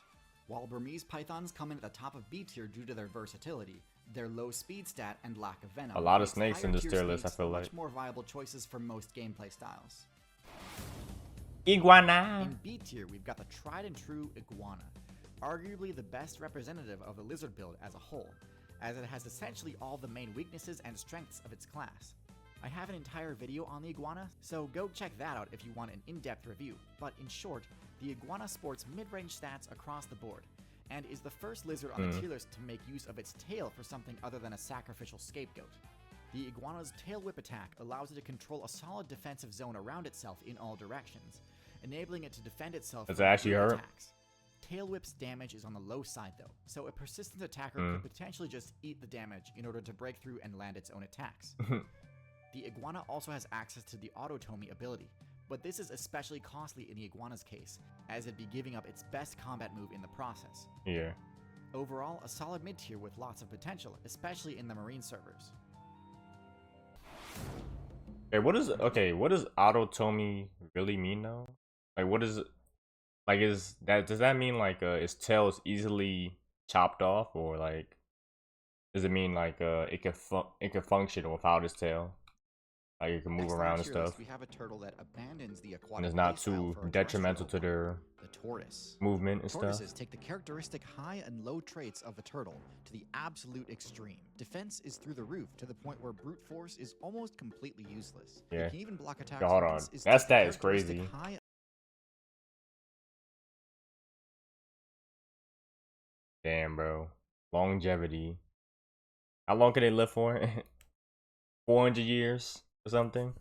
While Burmese Pythons come in at the top of B tier due to their versatility, their low speed stat and lack of venom. A lot of snakes in this tier list, I feel like. Much more viable choices for most gameplay styles. Iguana. In B tier, we've got the tried and true iguana, arguably the best representative of the lizard build as a whole, as it has essentially all the main weaknesses and strengths of its class. I have an entire video on the iguana, so go check that out if you want an in-depth review, but in short, the iguana sports mid-range stats across the board, and is the first lizard on the tier list to make use of its tail for something other than a sacrificial scapegoat. The iguana's tail whip attack allows it to control a solid defensive zone around itself in all directions, enabling it to defend itself from attacks. Tail whip's damage is on the low side though, so a persistent attacker could potentially just eat the damage in order to break through and land its own attacks. The iguana also has access to the autotomy ability, but this is especially costly in the iguana's case, as it'd be giving up its best combat move in the process. Yeah. Overall, a solid mid-tier with lots of potential, especially in the marine servers. Hey, what does autotomy really mean though? Like, what is it? Like, does that mean like its tail is easily chopped off, or like does it mean like it can function without its tail? Like it can move around and stuff. We have a turtle that abandons the aquatic And it's not too detrimental to their movement and stuff. Tortoises take the characteristic high and low traits of the turtle to the absolute extreme. Defense is through the roof to the point where brute force is almost completely useless. Yeah. It can even block attacks. Hold on. That stat is crazy. Damn, bro. Longevity. How long can they live for? 400 years or something?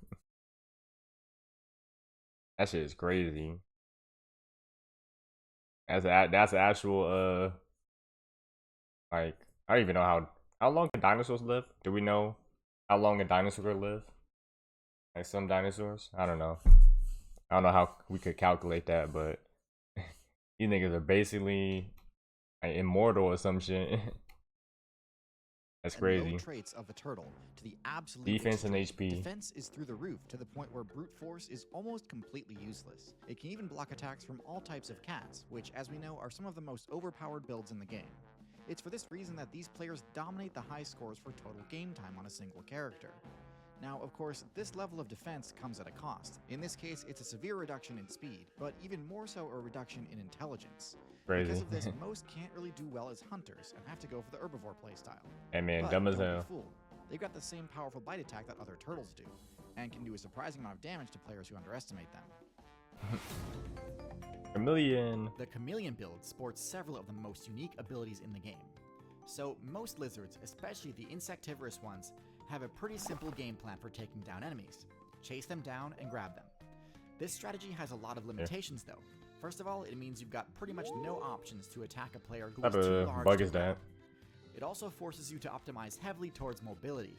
That shit is crazy. That's an actual like, I don't even know how long can dinosaurs live? Do we know how long a dinosaur could live? Like some dinosaurs? I don't know. I don't know how we could calculate that, but these niggas are basically like immortal or some shit. That's crazy. Traits of the turtle to the absolute defense extreme. and HP. Defense is through the roof to the point where brute force is almost completely useless. It can even block attacks from all types of cats, which, as we know, are some of the most overpowered builds in the game. It's for this reason that these players dominate the high scores for total game time on a single character. Now, of course, this level of defense comes at a cost. In this case, it's a severe reduction in speed, but even more so a reduction in intelligence. Crazy. Because of this, most can't really do well as hunters and have to go for the herbivore playstyle. Hey man, But dumb as don't be hell. fooled. They've got the same powerful bite attack that other turtles do, and can do a surprising amount of damage to players who underestimate them. Chameleon. The Chameleon build sports several of the most unique abilities in the game. So most lizards, especially the insectivorous ones, have a pretty simple game plan for taking down enemies. Chase them down and grab them. This strategy has a lot of limitations though. First of all, it means you've got pretty much no options to attack a player who is too large Bug to is grab. that? It also forces you to optimize heavily towards mobility,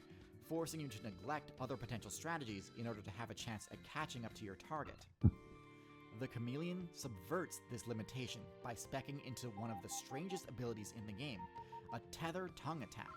forcing you to neglect other potential strategies in order to have a chance at catching up to your target. The Chameleon subverts this limitation by speccing into one of the strangest abilities in the game, a tether tongue attack.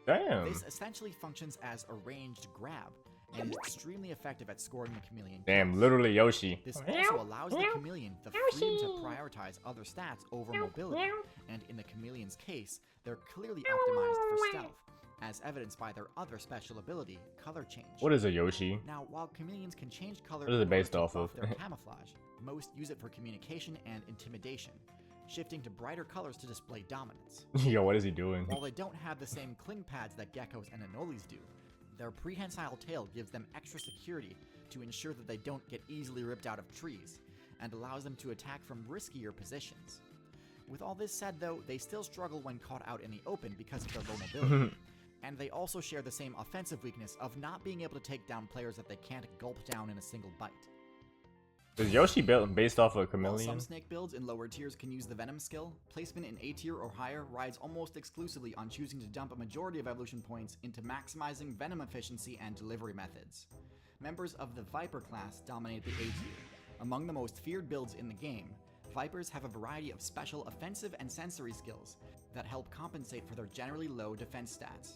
Damn. This essentially functions as a ranged grab, and is extremely effective at scoring the Chameleon Damn, kills. literally Yoshi. This also allows the Chameleon the freedom to prioritize other stats over mobility, and in the Chameleon's case, they're clearly optimized for stealth, as evidenced by their other special ability, Color Change. What is a Yoshi? Now, while chameleons can change color What is it in order based to off buff of? their camouflage, most use it for communication and intimidation, shifting to brighter colors to display dominance. Yo, what is he doing? While they don't have the same cling pads that geckos and anoles do, their prehensile tail gives them extra security to ensure that they don't get easily ripped out of trees, and allows them to attack from riskier positions. With all this said though, they still struggle when caught out in the open because of their low mobility. And they also share the same offensive weakness of not being able to take down players that they can't gulp down in a single bite. Is Yoshi built based off of a While chameleon? some snake builds in lower tiers can use the Venom skill, placement in A tier or higher rides almost exclusively on choosing to dump a majority of evolution points into maximizing Venom efficiency and delivery methods. Members of the Viper class dominate the A tier. Among the most feared builds in the game, Vipers have a variety of special offensive and sensory skills that help compensate for their generally low defense stats.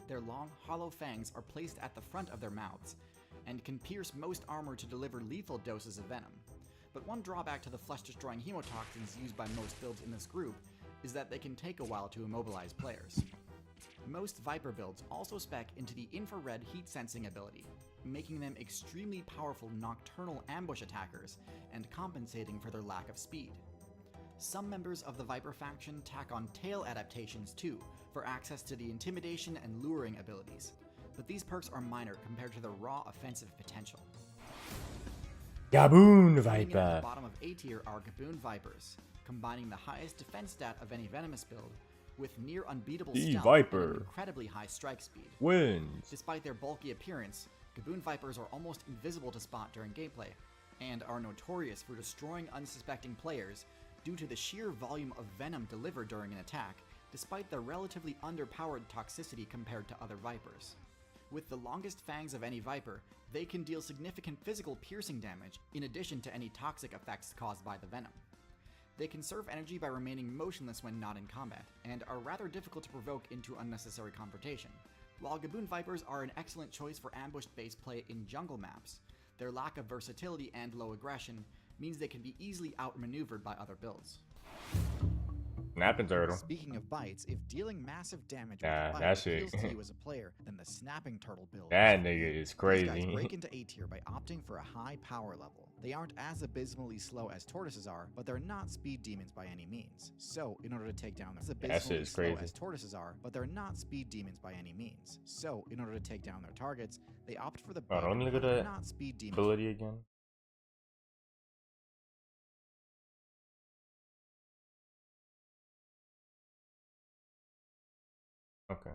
Their long, hollow fangs are placed at the front of their mouths, and can pierce most armor to deliver lethal doses of venom. But one drawback to the flesh-destroying hemotoxins used by most builds in this group is that they can take a while to immobilize players. Most Viper builds also spec into the infrared heat sensing ability, making them extremely powerful nocturnal ambush attackers and compensating for their lack of speed. Some members of the Viper faction tack on tail adaptations too, for access to the intimidation and luring abilities, but these perks are minor compared to their raw offensive potential. Gaboon Coming in at Viper. the bottom of A tier are Gaboon Vipers, combining the highest defense stat of any venomous build with near unbeatable The stealth Viper. and an incredibly high strike speed. Wins. Despite their bulky appearance, Gaboon Vipers are almost invisible to spot during gameplay, and are notorious for destroying unsuspecting players due to the sheer volume of venom delivered during an attack, despite their relatively underpowered toxicity compared to other Vipers. With the longest fangs of any Viper, they can deal significant physical piercing damage in addition to any toxic effects caused by the venom. They conserve energy by remaining motionless when not in combat, and are rather difficult to provoke into unnecessary confrontation. While Gaboon Vipers are an excellent choice for ambush-based play in jungle maps, their lack of versatility and low aggression means they can be easily outmaneuvered by other builds. Snapping turtle. Speaking of bites, if dealing massive damage with Nah, a bite that shit. appeals to you as a player, then the snapping turtle build That is for nigga you. is These guys crazy. break into A tier by opting for a high power level. They aren't as abysmally slow as tortoises are, but they're not speed demons by any means. So, in order to take down their That shit is crazy. as tortoises are, but they're not speed demons by any means. So, in order to take down their targets, they opt for the Hold on, let me look at they're that not speed demons. ability again. Okay.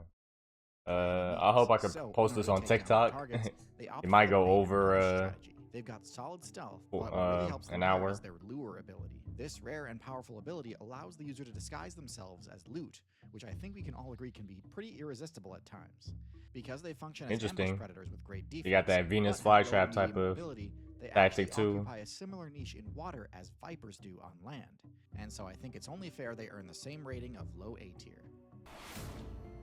I hope I could So, in post this order on to take down their TikTok. targets, they opt It for might the go bait and over roach strategy. They've got solid stealth, but what really helps an them out hour. is their lure ability. This rare and powerful ability allows the user to disguise themselves as loot, which I think we can all agree can be pretty irresistible at times. Because they function as Interesting. ambush predators with great defense, You got that Venus but have low flytrap and type medium of mobility, they tactic actually too. occupy a similar niche in water as Vipers do on land. And so I think it's only fair they earn the same rating of low A tier.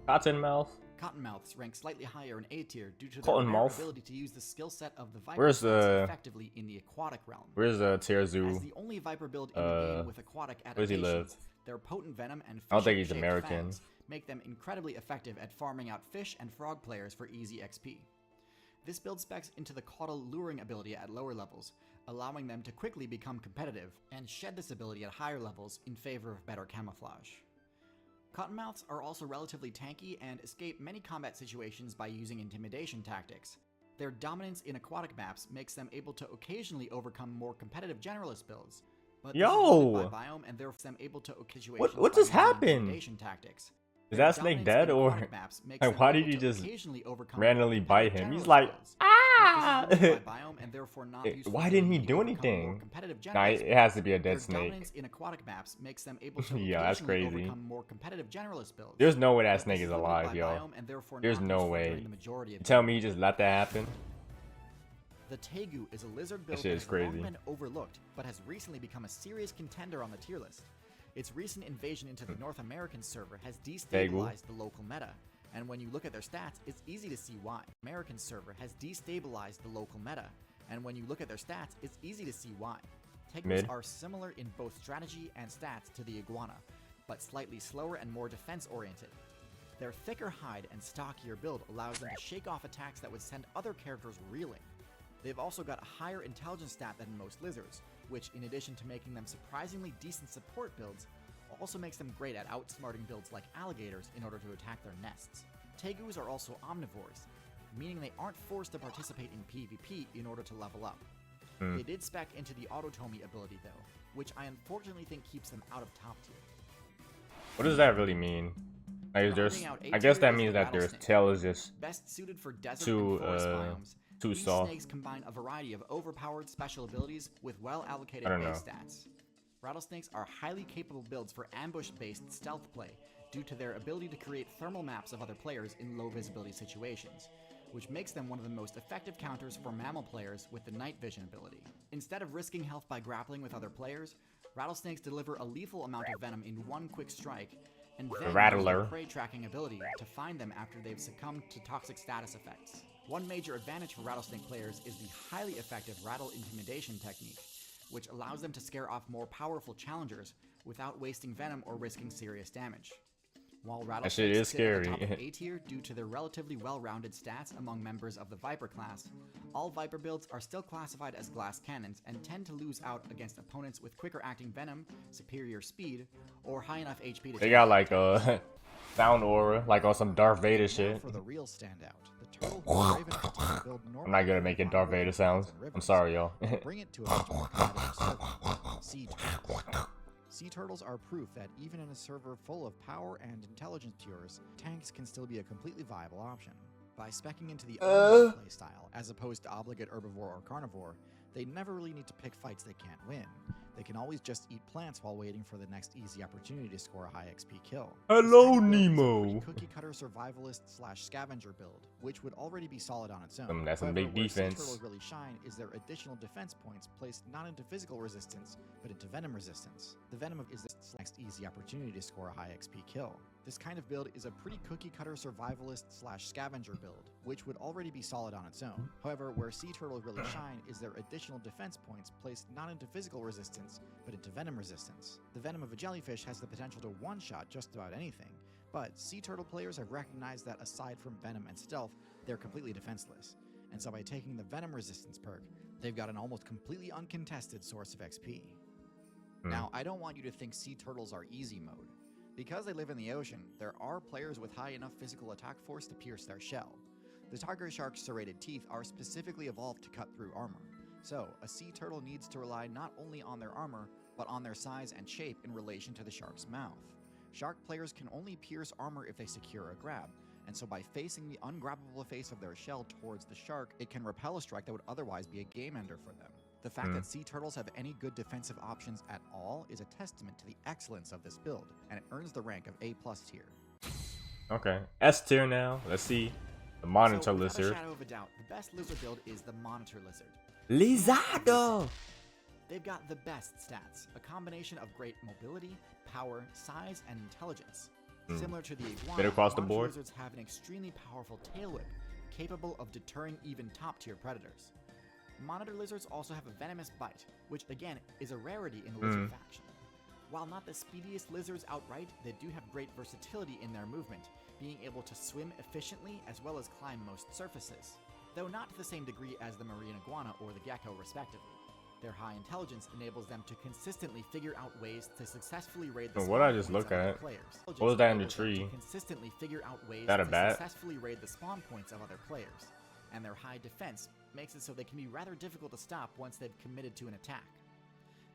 Cottonmouth. Cottonmouths rank slightly higher in A tier due to their rare Cottonmouth. ability to use the skill set of the Viper Where's class the- effectively in the aquatic realm. Where's the As TierZoo? the only Viper build in the game with aquatic where does he adaptations, live? their potent venom and I don't think he's fish-shaped American. fangs make them incredibly effective at farming out fish and frog players for easy XP. This build specs into the caudal luring ability at lower levels, allowing them to quickly become competitive and shed this ability at higher levels in favor of better camouflage. Cottonmouths are also relatively tanky and escape many combat situations by using intimidation tactics. Their dominance in aquatic maps makes them able to occasionally overcome more competitive generalist builds, but this is limited by biome and therefore them able to what just happened? Tactics. Is that snake dead, or like, why did you just randomly bite him? He's like, ah! Why didn't he do anything? Nah, it has to be a dead snake. In aquatic maps makes them able to Yeah, that's crazy. overcome more competitive generalist builds. There's no way that snake is alive, yo. There's no way. You tell me you just let that happen? The TierZoo is a lizard build that shit is crazy. Long been overlooked, but has recently become a serious contender on the tier list. Its recent invasion into the North American server has destabilized the local meta, and when you look at their stats, it's easy to see why. American server has destabilized the local meta, and when you look at their stats, it's easy to see why. TierZoos are similar in both strategy and stats to the iguana, but slightly slower and more defense-oriented. Their thicker hide and stockier build allows them to shake off attacks that would send other characters reeling. They've also got a higher intelligence stat than most lizards, which, in addition to making them surprisingly decent support builds, also makes them great at outsmarting builds like alligators in order to attack their nests. TierZoos are also omnivores, meaning they aren't forced to participate in PvP in order to level up. They did spec into the autotomy ability though, which I unfortunately think keeps them out of top tier. What does that really mean? Like, I guess that means that their tail is just best suited for desert and forest biomes. Too These soft. snakes combine a variety of overpowered special abilities with well-allocated base stats. Rattlesnakes are highly capable builds for ambush-based stealth play due to their ability to create thermal maps of other players in low-visibility situations, which makes them one of the most effective counters for mammal players with the night vision ability. Instead of risking health by grappling with other players, rattlesnakes deliver a lethal amount of venom in one quick strike, and then use their prey tracking ability to find them after they've succumbed to toxic status effects. One major advantage for rattlesnake players is the highly effective rattle intimidation technique, which allows them to scare off more powerful challengers without wasting venom or risking serious damage. While rattlesnakes sit at the top of A tier due to their relatively well-rounded stats among members of the Viper class, all Viper builds are still classified as glass cannons and tend to lose out against opponents with quicker acting venom, superior speed, or high enough HP to they got like a sound aura, like on some Darth Vader shit. For the real standout, the turtle build I'm not good at making Darth Vader sounds. I'm sorry, y'all. Bring it to a much more competitive server. Sea turtles. Sea turtles are proof that even in a server full of power and intelligence tiers, tanks can still be a completely viable option. By speccing into the omnivore playstyle, as opposed to obligate herbivore or carnivore, they never really need to pick fights they can't win. They can always just eat plants while waiting for the next easy opportunity to score a high XP kill. Hello, Nemo! Cookie cutter survivalist / scavenger build, which would already be solid on its own. That's some big defense. Where sea turtles really shine is their additional defense points placed not into physical resistance, but into venom resistance. The venom is the next easy opportunity to score a high XP kill. This kind of build is a pretty cookie cutter survivalist / scavenger build, which would already be solid on its own. However, where sea turtles really shine is their additional defense points placed not into physical resistance, but into venom resistance. The venom of a jellyfish has the potential to one-shot just about anything, but sea turtle players have recognized that aside from venom and stealth, they're completely defenseless. And so by taking the venom resistance perk, they've got an almost completely uncontested source of XP. Now, I don't want you to think sea turtles are easy mode. Because they live in the ocean, there are players with high enough physical attack force to pierce their shell. The tiger shark's serrated teeth are specifically evolved to cut through armor. So, a sea turtle needs to rely not only on their armor, but on their size and shape in relation to the shark's mouth. Shark players can only pierce armor if they secure a grab, and so by facing the ungrabbable face of their shell towards the shark, it can repel a strike that would otherwise be a game ender for them. The fact that sea turtles have any good defensive options at all is a testament to the excellence of this build, and it earns the rank of A+ tier. Okay, S tier now. Let's see. The monitor lizard. Without a shadow of a doubt, the best lizard build is the monitor lizard. Lizardo! They've got the best stats, a combination of great mobility, power, size, and intelligence. Similar to the iguana, bit across the board. Lizards have an extremely powerful tail whip, capable of deterring even top-tier predators. Monitor lizards also have a venomous bite, which again is a rarity in the lizard faction. While not the speediest lizards outright, they do have great versatility in their movement, being able to swim efficiently as well as climb most surfaces, though not to the same degree as the marine iguana or the gecko respectively. Their high intelligence enables them to consistently figure out ways to successfully raid the What spawn I just points look of other at? players. What was that in the Enables them to tree? consistently figure out ways That a to bat? successfully raid the spawn points of other players, and their high defense makes it so they can be rather difficult to stop once they've committed to an attack.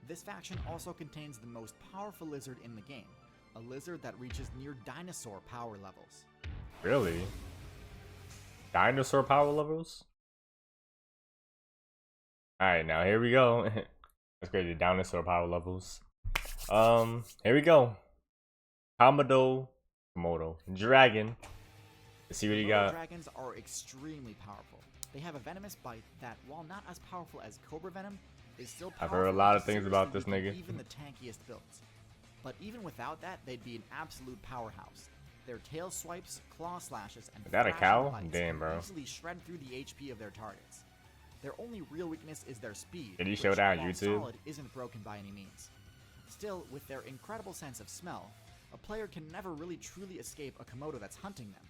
This faction also contains the most powerful lizard in the game, a lizard that reaches near dinosaur power levels. Really? Dinosaur power levels? Alright, now here we go. That's crazy. Dinosaur power levels. Here we go. Komodo Dragon. Let's see what you got. Dragons are extremely powerful. They have a venomous bite that, while not as powerful as Cobra Venom, is still powerful. I've heard a lot of things about this nigga. Even the tankiest builds. But even without that, they'd be an absolute powerhouse. Their tail swipes, claw slashes, and Is that a thrashing cow? bites Damn, can bro. easily shred through the HP of their targets. Their only real weakness is their speed. Did he which, show that on while YouTube? solid, isn't broken by any means. Still, with their incredible sense of smell, a player can never really truly escape a Komodo that's hunting them.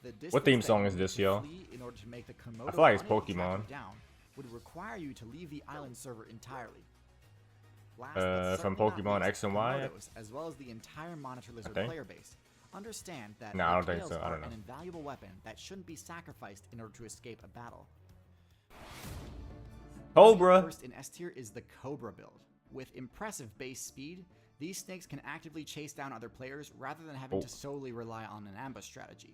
The What theme distance song that is you this, need to yo? flee in order to make the Komodo I feel like it's unable to track Pokemon. you down would require you to leave the island server entirely. Last, From but certainly not Pokemon least, X and Y? Komodos, as well as the entire Monitor Lizard think. player base, understand that No, I their don't think tails so. I are don't know. an invaluable weapon that shouldn't be sacrificed in order to escape a battle. Cobra. First in S tier is the Cobra build. With impressive base speed, these snakes can actively chase down other players rather than having to solely rely on an ambush strategy.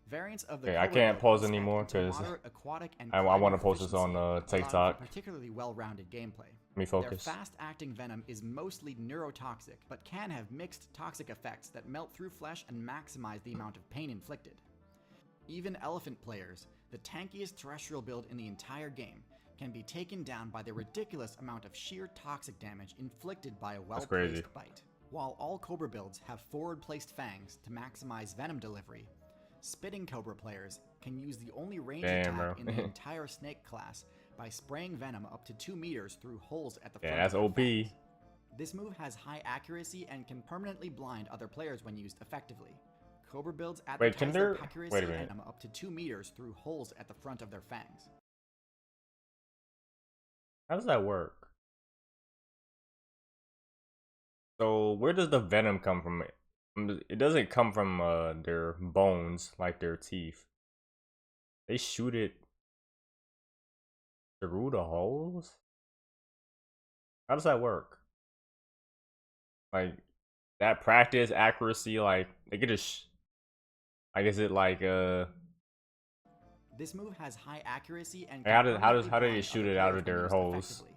Variants of the Okay, I Cobra can't build pause spec anymore into 'cause moderate, aquatic, and I want to climbing post this on proficiency, allowing for TikTok. particularly well-rounded gameplay. Let me focus. Their fast-acting venom is mostly neurotoxic, but can have mixed toxic effects that melt through flesh and maximize the amount of pain inflicted. Even elephant players, the tankiest terrestrial build in the entire game, can be taken down by the ridiculous amount of sheer toxic damage inflicted by a crazy. well-placed bite. While all Cobra builds have forward-placed fangs to maximize venom delivery, Spitting Cobra players can use the only range Damn, attack bro. in the entire snake class by spraying venom up to 2 meters through holes at the front Yeah, that's of their OP. fangs. This move has high accuracy and can permanently blind other players when used effectively. Cobra builds advertise can their there- accuracy wait a minute. venom up to 2 meters through holes at the front of their fangs. How does that work? So where does the venom come from? It doesn't come from their bones like their teeth. They shoot it through the holes? How does that work? Like that practice accuracy, like they could just like, is it like This move has high accuracy and How can do permanently they blind shoot other it out players of when their used holes? effectively.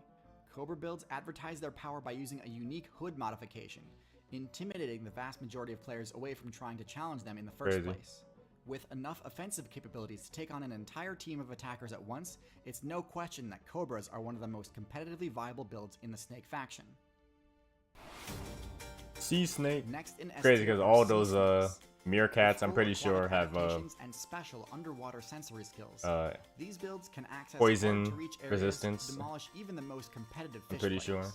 Cobra builds advertise their power by using a unique hood modification, intimidating the vast majority of players away from trying to challenge them in the first Crazy. place. With enough offensive capabilities to take on an entire team of attackers at once, it's no question that Cobras are one of the most competitively viable builds in the Snake faction. sea snake? Next in S Crazy tier because are all sea those snakes. meerkats, I'm With pretty full sure aquatic have adaptations and special underwater sensory skills. These builds can access poison hard-to-reach areas, resistance. demolish even the most competitive fish I'm pretty players. sure.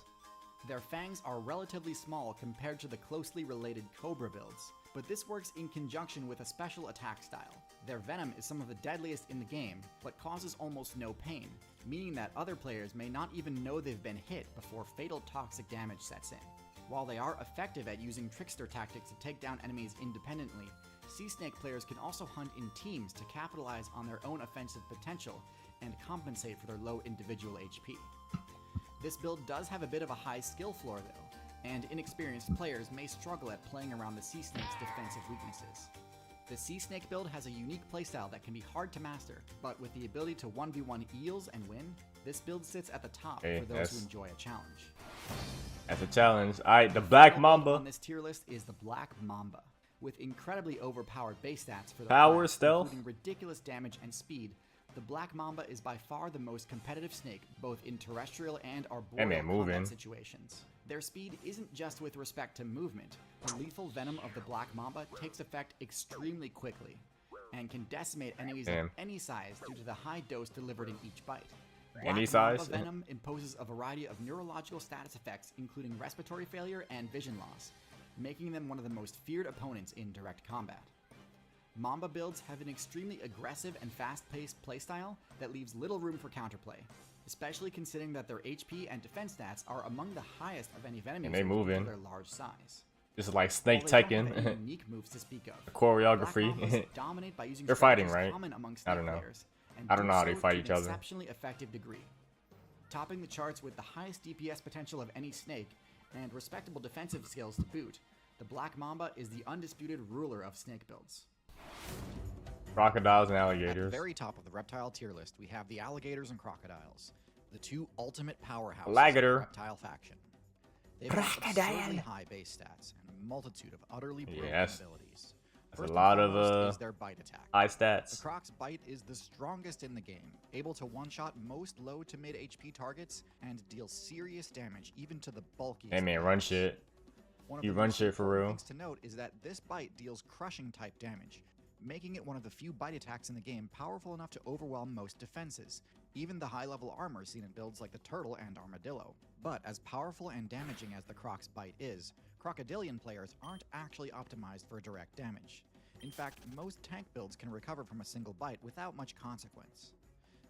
Their fangs are relatively small compared to the closely related Cobra builds, but this works in conjunction with a special attack style. Their venom is some of the deadliest in the game, but causes almost no pain, meaning that other players may not even know they've been hit before fatal toxic damage sets in. While they are effective at using trickster tactics to take down enemies independently, Sea Snake players can also hunt in teams to capitalize on their own offensive potential and compensate for their low individual HP. This build does have a bit of a high skill floor though, and inexperienced players may struggle at playing around the Sea Snake's defensive weaknesses. The Sea Snake build has a unique playstyle that can be hard to master, but with the ability to 1v1 eels and win, this build sits at the top Hey, for those who enjoy a challenge. That's a challenge. Alright, the Black Final build Mamba. on this tier list is the Black Mamba. With incredibly overpowered base stats for the Power, class, stealth? including ridiculous damage and speed, the Black Mamba is by far the most competitive snake, both in terrestrial and arboreal man moving. combat situations. Their speed isn't just with respect to movement. The lethal venom of the Black Mamba takes effect extremely quickly, and can decimate enemies of any size due to the high dose delivered in each bite. Any Black size? Mamba venom imposes a variety of neurological status effects, including respiratory failure and vision loss, making them one of the most feared opponents in direct combat. Mamba builds have an extremely aggressive and fast-paced playstyle that leaves little room for counterplay. especially considering that their HP and defense stats are among the highest of any venom And they user due moving. to their large size. This is like Snake While they don't have Tekken. any unique moves to speak of, The Black choreography. Mambas dominate by using They're fighting, strategies right? common among I snake don't know. players, and I don't do know how so they fight to each an other. exceptionally effective degree. Topping the charts with the highest DPS potential of any snake and respectable defensive skills to boot, the Black Mamba is the undisputed ruler of snake builds. Crocodiles and At the alligators. very top of the reptile tier list, we have the alligators and crocodiles, the two ultimate powerhouses Alligator. of the reptile faction. They've got absurdly high base stats and a multitude of utterly broken Yes. abilities. That's First a and lot of foremost is their bite attack. high The stats. Croc's bite is the strongest in the game, able to one-shot most low to mid HP targets and deal serious damage even to the bulkiest. Hey man, run players. shit. One of You the run most shit for important real. things to note is that this bite deals crushing type damage, making it one of the few bite attacks in the game powerful enough to overwhelm most defenses, even the high-level armor seen in builds like the Turtle and Armadillo. But as powerful and damaging as the Croc's bite is, Crocodilian players aren't actually optimized for direct damage. In fact, most tank builds can recover from a single bite without much consequence.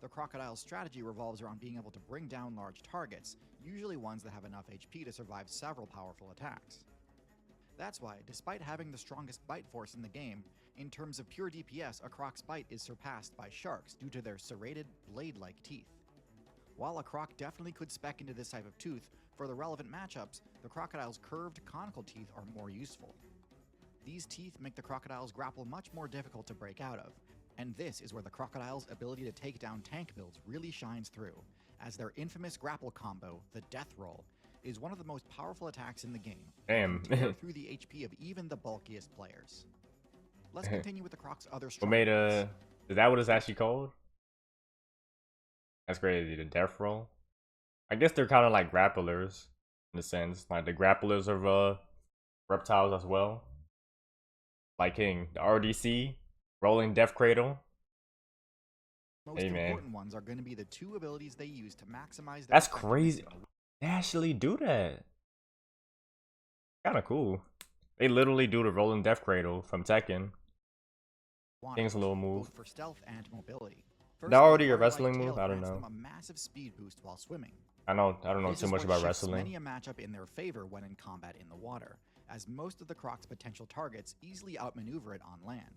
The Crocodile's strategy revolves around being able to bring down large targets, usually ones that have enough HP to survive several powerful attacks. That's why, despite having the strongest bite force in the game, in terms of pure DPS, a Croc's bite is surpassed by sharks due to their serrated, blade-like teeth. While a Croc definitely could spec into this type of tooth, for the relevant matchups, the Crocodile's curved, conical teeth are more useful. These teeth make the Crocodile's grapple much more difficult to break out of, and this is where the Crocodile's ability to take down tank builds really shines through, as their infamous grapple combo, the Death Roll, is one of the most powerful attacks in the game. Damn. And can tear through the HP of even the bulkiest players. Let's continue with the Croc's other What strong made points. is that what it's actually called? That's crazy. The death roll. I guess they're kind of like grapplers in a sense, like the grapplers of reptiles as well. Like King, the RDC, rolling death cradle. Most Hey, man. important ones are going to be the two abilities they use to maximize their That's effectiveness crazy. in the They actually do that. Kind of cool. They literally do the rolling death cradle from Tekken. water, King's a little move. both for stealth and mobility. That already the a water-like wrestling tail move? I don't grants know. them a massive speed boost while swimming. I don't know This too is much what about shifts wrestling. many a matchup in their favor when in combat in the water, as most of the Croc's potential targets easily outmaneuver it on land.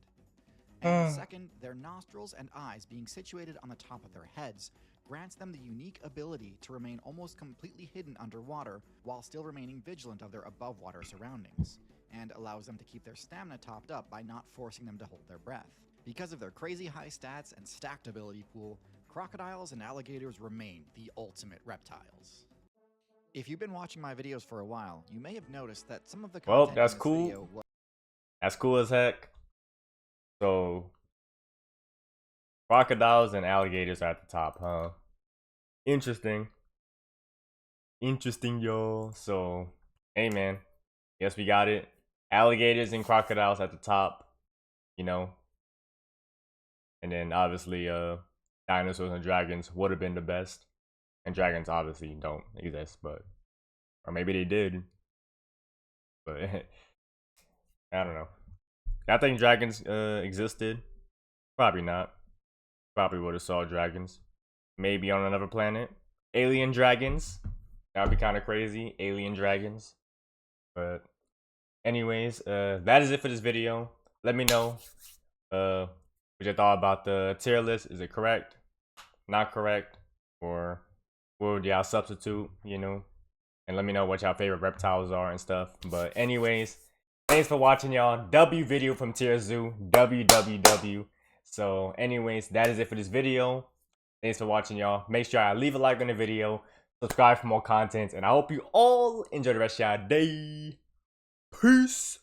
And second, their nostrils and eyes being situated on the top of their heads grants them the unique ability to remain almost completely hidden underwater while still remaining vigilant of their above-water surroundings, and allows them to keep their stamina topped up by not forcing them to hold their breath. Because of their crazy high stats and stacked ability pool, crocodiles and alligators remain the ultimate reptiles. If you've been watching my videos for a while, you may have noticed that some of the Well, content that's in this cool. video was That's cool as heck. So, crocodiles and alligators are at the top, huh? Interesting. Interesting, y'all. So, hey, man. Guess we got it. Alligators and crocodiles at the top, you know. And then, obviously, dinosaurs and dragons would have been the best. And dragons obviously don't exist, but... Or maybe they did. But, I don't know. I think dragons existed. Probably not. Probably would have saw dragons. Maybe on another planet. Alien dragons. That would be kind of crazy. Alien dragons. But anyways, that is it for this video. Let me know what you thought about the tier list. Is it correct? Not correct? Or what would y'all substitute, you know? And let me know what y'all favorite reptiles are and stuff. But anyways, thanks for watching, y'all. W video from TierZoo. WWW. So anyways, that is it for this video. Thanks for watching, y'all. Make sure y'all leave a like on the video. Subscribe for more content. And I hope you all enjoy the rest of y'all day. Peace.